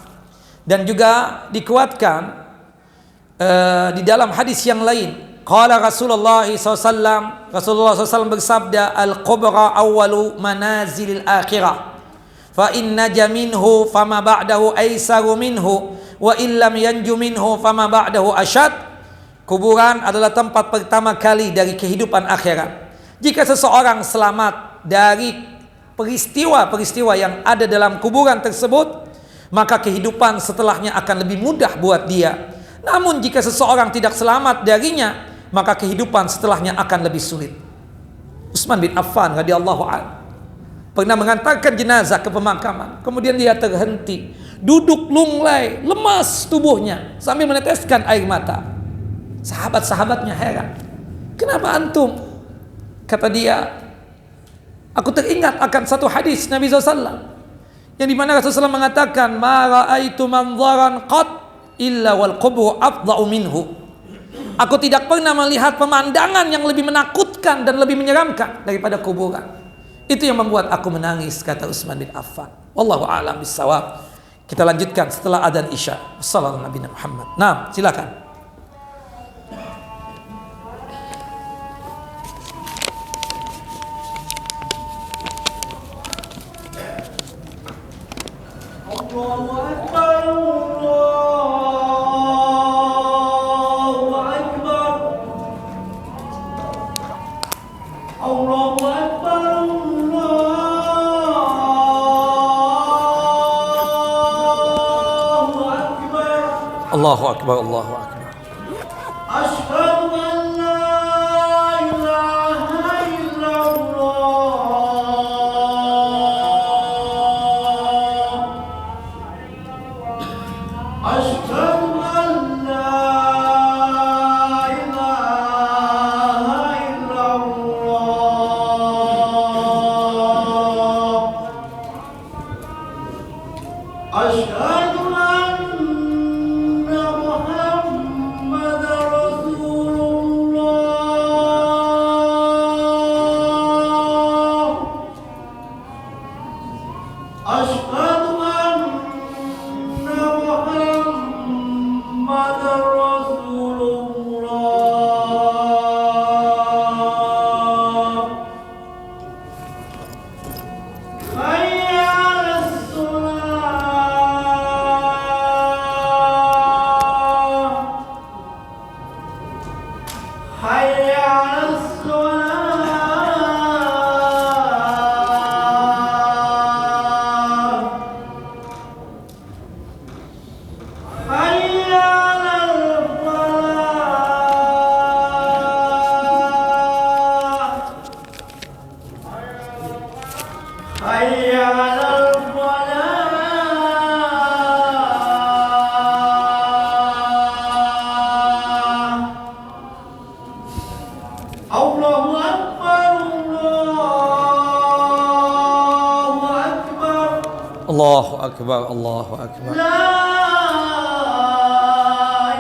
dan juga dikuatkan di dalam hadis yang lain. Qala Rasulullah SAW, Rasulullah SAW bersabda, al-qubra awwalu manazilil akhirah, fa inna jaminhu fama ba'dahu aisaru minhu, wa illam yanju minhu fama ba'dahu ashad. Kuburan adalah tempat pertama kali dari kehidupan akhirat. Jika seseorang selamat dari peristiwa-peristiwa yang ada dalam kuburan tersebut, maka kehidupan setelahnya akan lebih mudah buat dia. Namun jika seseorang tidak selamat darinya, maka kehidupan setelahnya akan lebih sulit. Utsman bin Affan radhiyallahu anhu pernah mengantarkan jenazah ke pemakaman, kemudian dia terhenti, duduk lunglai, lemas tubuhnya sambil meneteskan air mata. Sahabat-sahabatnya heran, "Kenapa antum?" Kata dia, "Aku teringat akan satu hadis Nabi SAW yang dimana Rasulullah SAW mengatakan, ma ra'aitu manzaran qat illa wal qubur afdha'u minhu." Aku tidak pernah melihat pemandangan yang lebih menakutkan dan lebih menyeramkan daripada kuburan. Itu yang membuat aku menangis, kata Utsman bin Affan. Wallahu a'lam bissawab. Kita lanjutkan setelah adzan Isya. Wassallallahu Nabi Muhammad. Nah, silakan. Allahu Akbar, Allahu Akbar, Allahu Akbar, Allahu Akbar, Allahu Akbar. Asyhadu an la ilaha illallah. Asyhadu an la ilaha illallah. Asyhadu Allahu Akbar, Allahu Akbar. La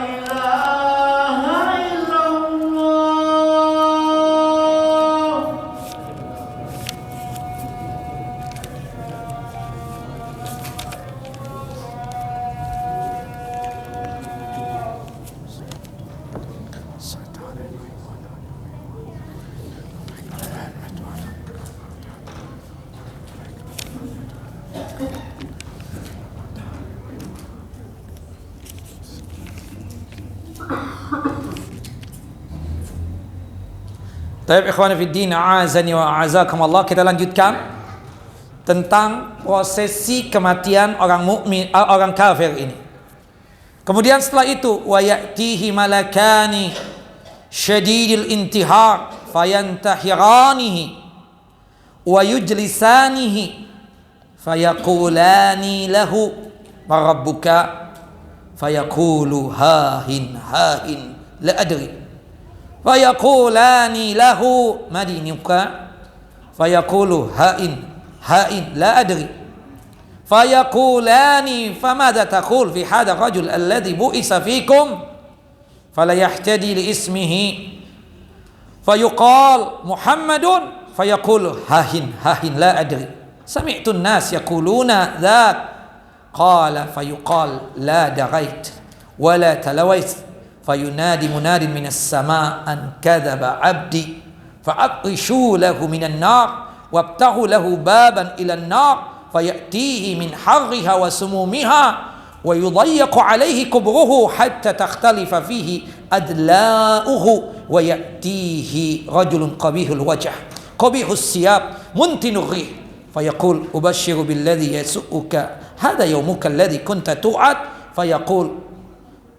ilaha illallah. Taib ikhwani fiddin, a'azani wa a'azakumullah. Kita lanjutkan tentang prosesi kematian orang mukmin, orang kafir ini. Kemudian setelah itu, wa ya'tihi malakani syadidil intihar fayantahiranihi wa yujlisanihi fayaqulani lahu ma rabbuka fayaqulu hahin hahin la adri fayaqulani lahu ma dinuka fayaqulu hain hain la adri fayaqulani famadha taqul fi hadha rajul alladhi bu'isa fikum fala yahtadi li ismihi fayuqal Muhammadun fayaqulu hahin hahin la adri sami'tu an-nas yaquluna dhak qala fayuqal la daghait wa la talawait فينادي مناد من السماء أن كذب عبدي فأفرشوا له من النار وابتغوا له بابا إلى النار فيأتيه من حرها وسمومها ويضيق عليه كبره حتى تختلف فيه أدلاؤه wa ya'tihi rajulun qabihul wajh qabihus siyab muntinur rih fayaqul ubashiru billadhi yasu'uka hadha yawmuka alladhi kunta tu'ad fayaqul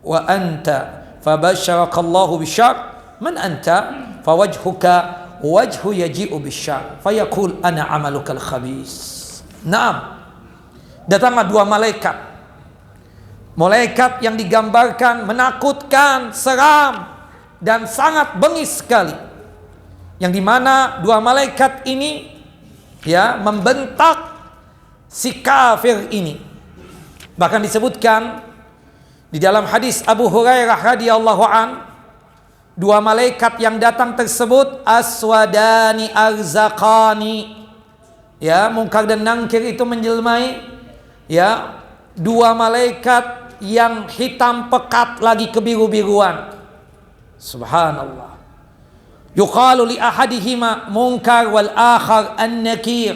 wa anta fabasharaka Allahu bisyarr man anta fawajhuka wajhu yaji'u bisyarr fayaqul ana amalukal khabis. Naam, datanglah dua malaikat. Malaikat yang digambarkan menakutkan, seram dan sangat bengis sekali. Yang dimana dua malaikat ini membentak si kafir ini. Bahkan disebutkan di dalam hadis Abu Hurairah radhiyallahu an, dua malaikat yang datang tersebut aswadani arzaqani. Munkar dan Nakir itu menjelmai dua malaikat yang hitam pekat lagi kebiru-biruan. Subhanallah. Yuqalu li ahadihima munkar wal akhar an-nakir.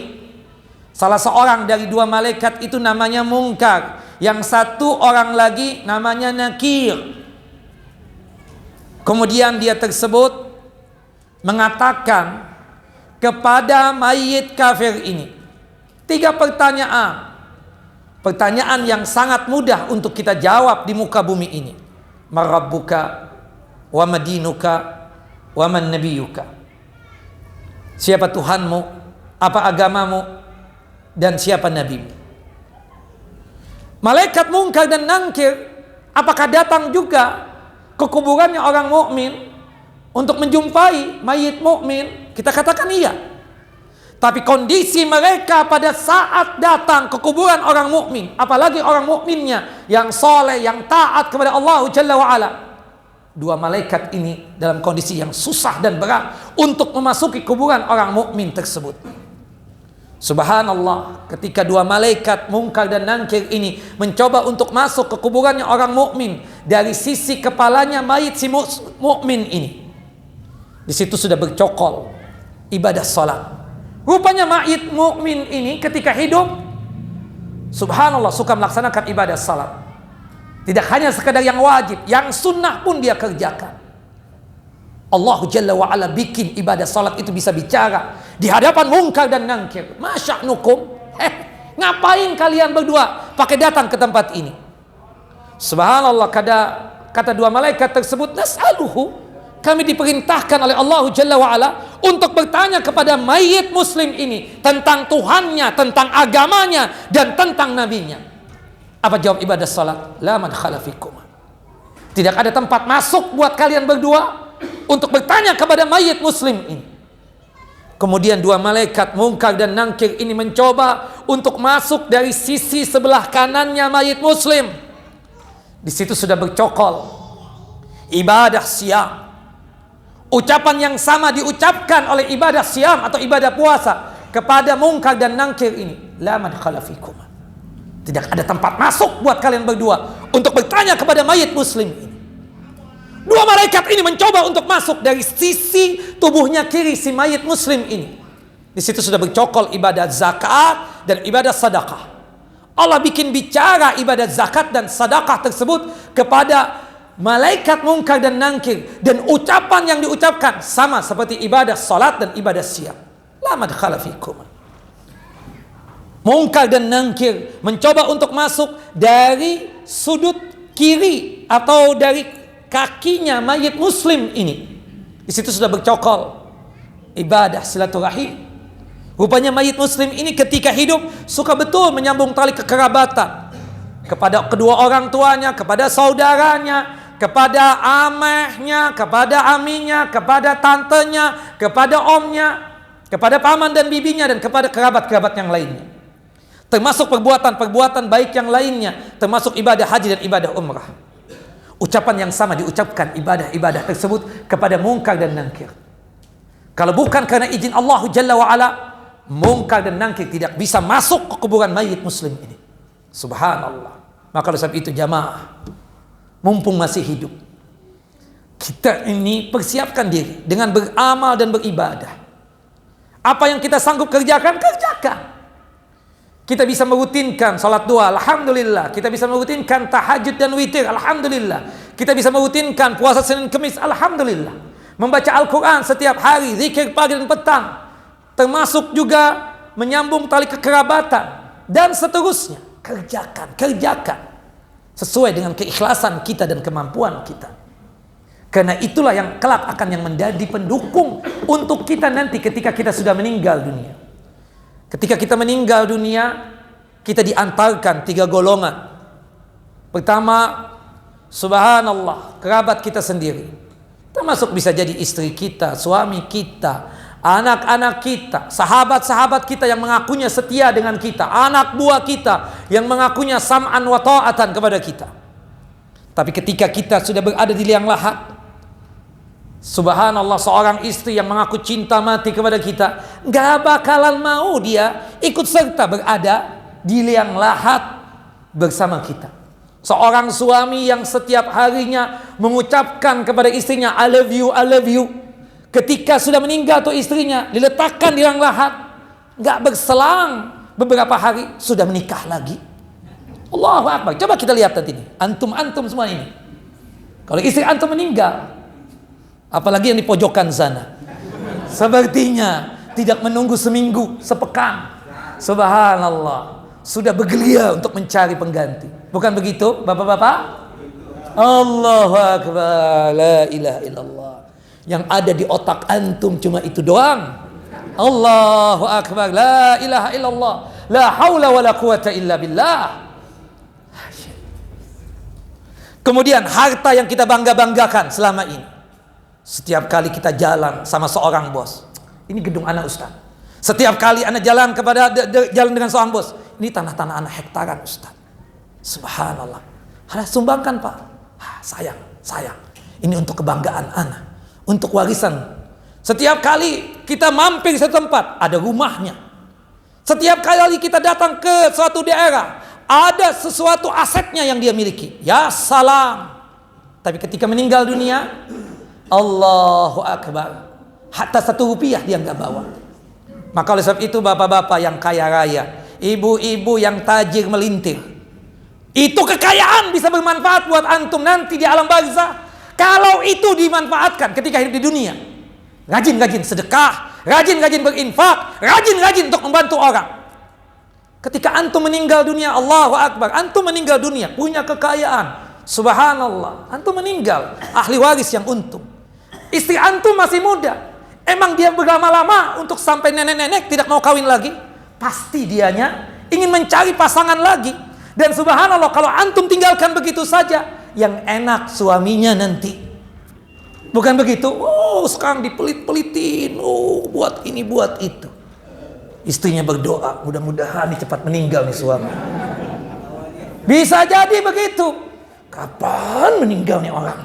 Salah seorang dari dua malaikat itu namanya munkar, yang satu orang lagi namanya nakir. Kemudian dia tersebut mengatakan kepada mayit kafir ini 3 pertanyaan. Pertanyaan yang sangat mudah untuk kita jawab di muka bumi ini. Marabbuka wa madinuka wa man nabiyuka. Siapa Tuhanmu, apa agamamu, dan siapa nabimu? Malaikat Munkar dan Nakir apakah datang juga ke kuburannya orang mukmin untuk menjumpai mayit mukmin? Kita katakan iya. Tapi kondisi mereka pada saat datang ke kuburan orang mukmin, apalagi orang mukminnya yang soleh, yang taat kepada Allah Jalla wa'ala, dua malaikat ini dalam kondisi yang susah dan berat untuk memasuki kuburan orang mukmin tersebut. Subhanallah, ketika dua malaikat Munkar dan Nakir ini mencoba untuk masuk ke kuburannya orang mukmin dari sisi kepalanya mayit si mukmin ini, di situ sudah bercokol ibadah salat. Rupanya mayit mukmin ini ketika hidup, subhanallah, suka melaksanakan ibadah salat. Tidak hanya sekadar yang wajib, yang sunnah pun dia kerjakan. Allah Jalla wa'ala bikin ibadah salat itu bisa bicara di hadapan Munkar dan Nakir. Masya'nukum, ngapain kalian berdua pakai datang ke tempat ini? Subhanallah, kata dua malaikat tersebut, nas'aluhu, kami diperintahkan oleh Allah Jalla wa'ala untuk bertanya kepada mayit muslim ini tentang Tuhannya, tentang agamanya, dan tentang nabinya. Apa jawab ibadah salat? La man khalafikum. Tidak ada tempat masuk buat kalian berdua untuk bertanya kepada mayit muslim ini. Kemudian dua malaikat Munkar dan Nakir ini mencoba untuk masuk dari sisi sebelah kanannya mayit muslim. Di situ sudah bercokol ibadah siam. Ucapan yang sama diucapkan oleh ibadah siam atau ibadah puasa kepada Munkar dan Nakir ini. La man khalafikum. Tidak ada tempat masuk buat kalian berdua untuk bertanya kepada mayit muslim ini. Dua malaikat ini mencoba untuk masuk dari sisi tubuhnya kiri si mayit muslim ini. Di situ sudah bercokol ibadah zakat dan ibadah sedekah. Allah bikin bicara ibadah zakat dan sedekah tersebut kepada malaikat Munkar dan Nakir, dan ucapan yang diucapkan sama seperti ibadah salat dan ibadah siam. La madkhala fikum. Munkar dan Nakir mencoba untuk masuk dari sudut kiri atau dari kakinya mayit muslim ini. Di situ sudah bercokol ibadah silaturahim. Rupanya mayit muslim ini ketika hidup suka betul menyambung tali kekerabatan kepada kedua orang tuanya, kepada saudaranya, kepada amehnya, kepada aminya, kepada tantenya, kepada omnya, kepada paman dan bibinya, dan kepada kerabat-kerabat yang lainnya. Termasuk perbuatan-perbuatan baik yang lainnya, termasuk ibadah haji dan ibadah umrah. Ucapan yang sama diucapkan ibadah-ibadah tersebut kepada Munkar dan Nakir. Kalau bukan karena izin Allah Jalla wa'ala, Munkar dan Nakir tidak bisa masuk ke kuburan mayit muslim ini. Subhanallah. Maka oleh sebab itu jamaah, mumpung masih hidup, kita ini persiapkan diri dengan beramal dan beribadah. Apa yang kita sanggup kerjakan, kerjakan. Kita bisa merutinkan salat duha, alhamdulillah. Kita bisa merutinkan tahajud dan witir, alhamdulillah. Kita bisa merutinkan puasa Senin Kemis, alhamdulillah. membaca Al-Quran setiap hari, zikir pagi dan petang, termasuk juga menyambung tali kekerabatan, dan seterusnya. Kerjakan sesuai dengan keikhlasan kita dan kemampuan kita. Karena itulah yang kelak akan yang menjadi pendukung untuk kita nanti ketika kita sudah meninggal dunia. Ketika kita meninggal dunia, kita diantarkan 3 golongan. Pertama, subhanallah, kerabat kita sendiri. Termasuk bisa jadi istri kita, suami kita, anak-anak kita, sahabat-sahabat kita yang mengakunya setia dengan kita, anak buah kita yang mengakunya sam'an wa ta'atan kepada kita. Tapi ketika kita sudah berada di liang lahat, subhanallah, seorang istri yang mengaku cinta mati kepada kita gak bakalan mau dia ikut serta berada di liang lahat bersama kita. Seorang suami yang setiap harinya mengucapkan kepada istrinya I love you, ketika sudah meninggal tuh istrinya diletakkan di liang lahat, gak berselang beberapa hari sudah menikah lagi. Allahu Akbar. Coba kita lihat nanti ini, antum semua ini, kalau istri antum meninggal, apalagi yang di pojokan sana, sepertinya tidak menunggu seminggu, sepekan, subhanallah, sudah bergelia untuk mencari pengganti. Bukan begitu bapak-bapak? Allahu Akbar, la ilaha illallah. Yang ada di otak antum cuma itu doang. Allahu Akbar, la ilaha illallah, la haula wala quwata illa billah. Kemudian harta yang kita bangga-banggakan selama ini. Setiap kali kita jalan sama seorang bos, ini gedung anak Ustaz. Setiap kali anak jalan jalan dengan seorang bos, ini tanah-tanah anak hektaran Ustaz. Subhanallah. Harus sumbangkan Pak. Sayang. Ini untuk kebanggaan anak, untuk warisan. Setiap kali kita mampir di satu tempat, ada rumahnya. Setiap kali kita datang ke suatu daerah, ada sesuatu asetnya yang dia miliki. Ya salam. Tapi ketika meninggal dunia, Allahu Akbar, hatta 1 rupiah dia nggak bawa. Maka oleh sebab itu bapak-bapak yang kaya raya, ibu-ibu yang tajir melintir, itu kekayaan bisa bermanfaat buat antum nanti di alam barzah. Kalau itu dimanfaatkan ketika hidup di dunia, rajin-rajin sedekah, rajin-rajin berinfak, rajin-rajin untuk membantu orang. Ketika antum meninggal dunia, Allahu Akbar, antum meninggal dunia punya kekayaan, subhanallah, antum meninggal ahli waris yang untung. Istri antum masih muda, emang dia berlama-lama untuk sampai nenek-nenek tidak mau kawin lagi? Pasti dianya ingin mencari pasangan lagi. Dan subhanallah, kalau antum tinggalkan begitu saja, yang enak suaminya nanti. Bukan begitu? Oh, sekarang dipelit-pelitin, oh buat ini buat itu. Istrinya berdoa, mudah-mudahan nih cepat meninggal nih suami. Bisa jadi begitu. Kapan meninggalnya orang?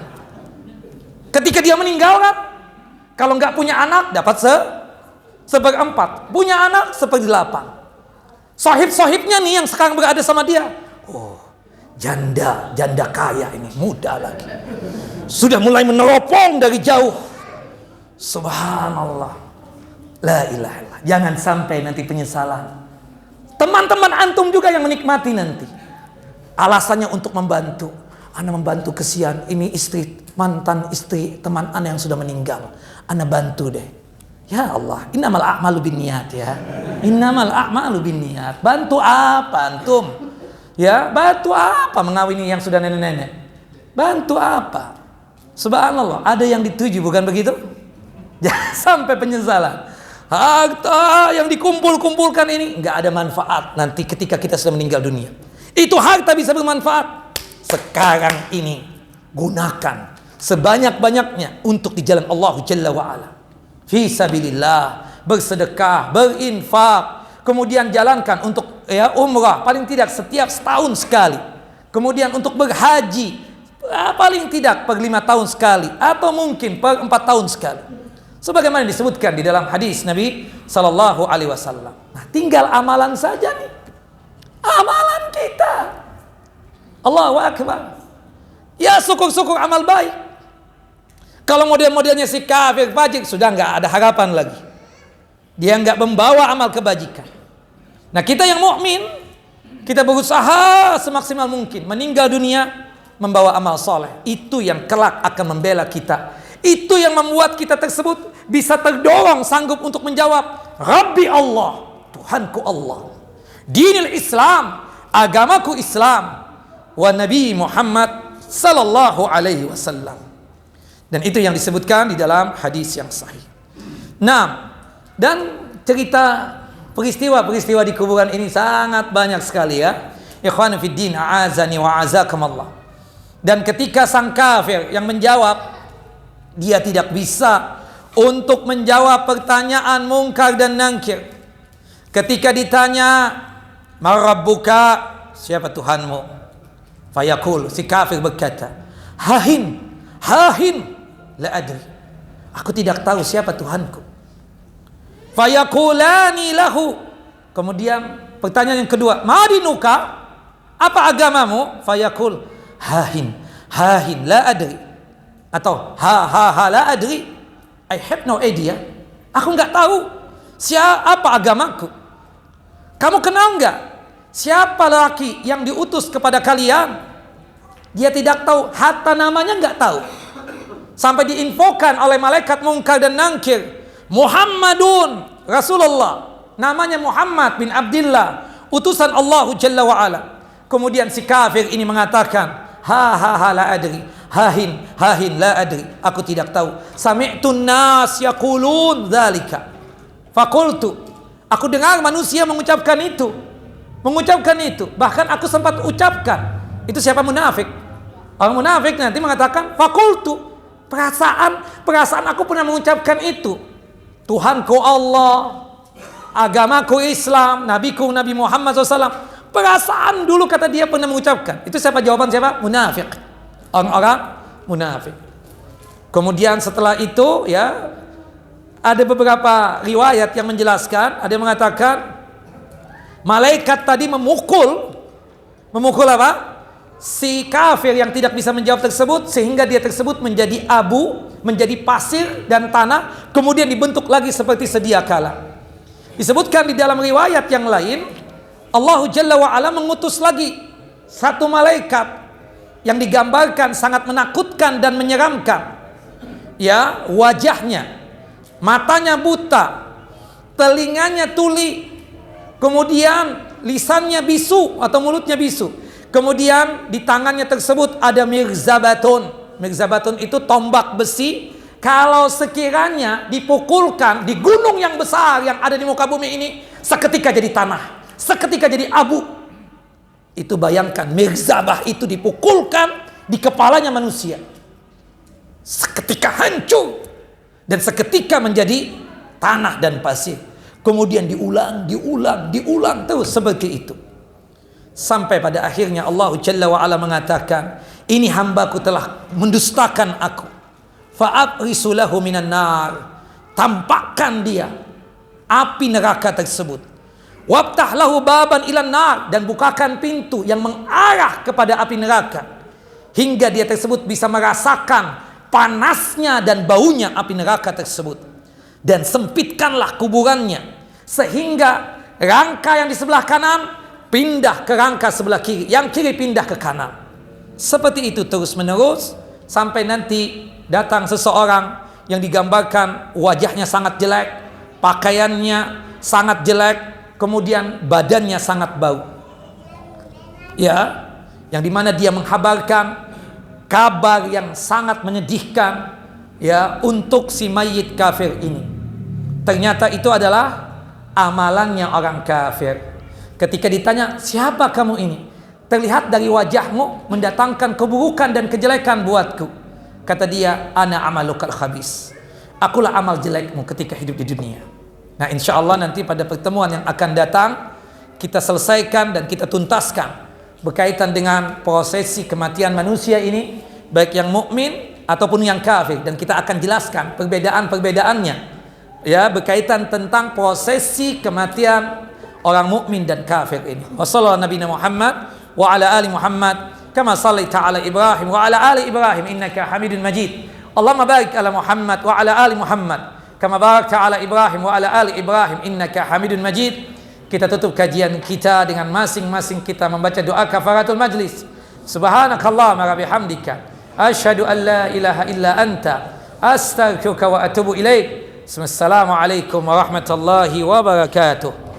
Ketika dia meninggal kan, kalau nggak punya anak dapat 1/4, punya anak 1/8. Sahib-sahibnya nih yang sekarang berada sama dia, oh janda kaya ini, muda lagi, sudah mulai meneropong dari jauh. Subhanallah, la ilaha illallah. Jangan sampai nanti penyesalan. Teman-teman antum juga yang menikmati nanti, alasannya untuk membantu. Ana membantu, kesian ini istri, mantan istri teman ana yang sudah meninggal, ana bantu deh. Ya Allah, innamal a'malu binniyat ya. Innamal a'malu binniyat. Bantu apa antum? Ya, bantu apa mengawini yang sudah nenek-nenek? Bantu apa? Subhanallah, ada yang dituju, bukan begitu? Jangan sampai penyesalan. Harta yang dikumpul-kumpulkan ini nggak ada manfaat nanti ketika kita sudah meninggal dunia. Itu harta bisa bermanfaat sekarang ini. Gunakan sebanyak-banyaknya untuk di jalan Allah Jalla wa'ala. Fi sabilillah, bersedekah, berinfak, kemudian jalankan untuk umrah paling tidak setiap setahun sekali, kemudian untuk berhaji paling tidak per 5 tahun sekali, atau mungkin per 4 tahun sekali, sebagaimana disebutkan di dalam hadis Nabi Sallallahu Alaihi Wasallam. Nah, tinggal amalan saja nih, amalan kita. Allahu Akbar. Ya, syukur-syukur amal baik. Kalau model-modelnya si kafir fajir, sudah nggak ada harapan lagi. Dia nggak membawa amal kebajikan. Nah, kita yang mukmin, kita berusaha semaksimal mungkin meninggal dunia membawa amal soleh. Itu yang kelak akan membela kita. Itu yang membuat kita tersebut bisa terdorong sanggup untuk menjawab, Rabbi Allah, Tuhanku Allah, dinil Islam, agamaku Islam, wa Nabi Muhammad sallallahu alaihi wasallam. Dan itu yang disebutkan di dalam hadis yang sahih. Nah, dan cerita peristiwa-peristiwa di kuburan ini sangat banyak sekali ya. Ikhwan fiddin, a'azani wa azakumullah. Dan ketika sang kafir yang menjawab, dia tidak bisa untuk menjawab pertanyaan mungkar dan nangkir. Ketika ditanya, "Marabbuka?" Siapa Tuhanmu? Fayaqul, si kafir berkata, "Hahin, la adri." Aku tidak tahu siapa Tuhanku. Fayaqulani lahu. Kemudian pertanyaan yang kedua, "Madinuka?" Apa agamamu? Fayaqul, "Hahin, la adri." Atau la adri, I have no idea. Aku nggak tahu siapa agamaku. Kamu kenal nggak siapa laki yang diutus kepada kalian? Dia tidak tahu, hatta namanya nggak tahu. Sampai diinfokan oleh malaikat mungkar dan nangkir, Muhammadun Rasulullah, namanya Muhammad bin Abdillah, utusan Allah Jalla wa Ala. Kemudian si kafir ini mengatakan, la adri, hahin la adri, aku tidak tahu. Sami'tun nas yaqulun dzalika. Faqultu, aku dengar manusia mengucapkan itu. Bahkan aku sempat ucapkan. Itu siapa? Munafik. Orang munafik nanti mengatakan, faqultu, perasaan aku pernah mengucapkan itu. Tuhanku Allah, agamaku Islam, nabiku Nabi Muhammad SAW. Perasaan dulu kata dia pernah mengucapkan. Itu siapa? Jawaban siapa? Munafik. Orang-orang munafik. Kemudian setelah itu ya, ada beberapa riwayat yang menjelaskan, ada yang mengatakan malaikat tadi memukul apa? Si kafir yang tidak bisa menjawab tersebut, sehingga dia tersebut menjadi abu, menjadi pasir dan tanah, kemudian dibentuk lagi seperti sedia kala. Disebutkan di dalam riwayat yang lain, Allah Jalla wa Ala mengutus lagi satu malaikat yang digambarkan sangat menakutkan dan menyeramkan. Ya, wajahnya, matanya buta, telinganya tuli, kemudian lisannya bisu atau mulutnya bisu. Kemudian di tangannya tersebut ada mirzabatun. Mirzabatun itu tombak besi. Kalau sekiranya dipukulkan di gunung yang besar yang ada di muka bumi ini, seketika jadi tanah, seketika jadi abu. Itu bayangkan, mirzabah itu dipukulkan di kepalanya manusia, seketika hancur dan seketika menjadi tanah dan pasir. Kemudian diulang terus seperti itu, sampai pada akhirnya Allah Jalla wa Ala mengatakan, ini hambaku telah mendustakan aku, fa'abrisu lahu minan nar, tampakkan dia api neraka tersebut, wabtah lahu baban ilan nar, dan bukakan pintu yang mengarah kepada api neraka, hingga dia tersebut bisa merasakan panasnya dan baunya api neraka tersebut. Dan sempitkanlah kuburannya, sehingga rangka yang di sebelah kanan pindah ke rangka sebelah kiri, yang kiri pindah ke kanan. Seperti itu terus menerus, sampai nanti datang seseorang yang digambarkan wajahnya sangat jelek, pakaiannya sangat jelek, kemudian badannya sangat bau. Ya, yang dimana dia menghabarkan kabar yang sangat menyedihkan ya untuk si mayit kafir ini. Ternyata itu adalah amalannya orang kafir. Ketika ditanya, siapa kamu ini? Terlihat dari wajahmu mendatangkan keburukan dan kejelekan buatku. Kata dia, ana amalukal khabis. Akulah amal jelekmu ketika hidup di dunia. Nah, insya Allah nanti pada pertemuan yang akan datang, kita selesaikan dan kita tuntaskan berkaitan dengan prosesi kematian manusia ini, baik yang mukmin ataupun yang kafir, dan kita akan jelaskan perbedaan-perbedaannya ya, berkaitan tentang prosesi kematian orang mukmin dan kafir ini. Wassallallahu nabiyana Muhammad wa ala ali Muhammad kama sallaita ala Ibrahim wa ala ali Ibrahim innaka Hamidun Majid. Allahumma barik ala Muhammad wa ala ali Muhammad kama barakta ala Ibrahim wa ala ali Ibrahim innaka Hamidun Majid. Kita tutup kajian kita dengan masing-masing kita membaca doa kafaratul majlis. Subhanakallahumma wa bihamdika asyhadu an la ilaha illa anta astaghfiruka wa atubu ilaik. Assalamualaikum warahmatullahi wabarakatuh.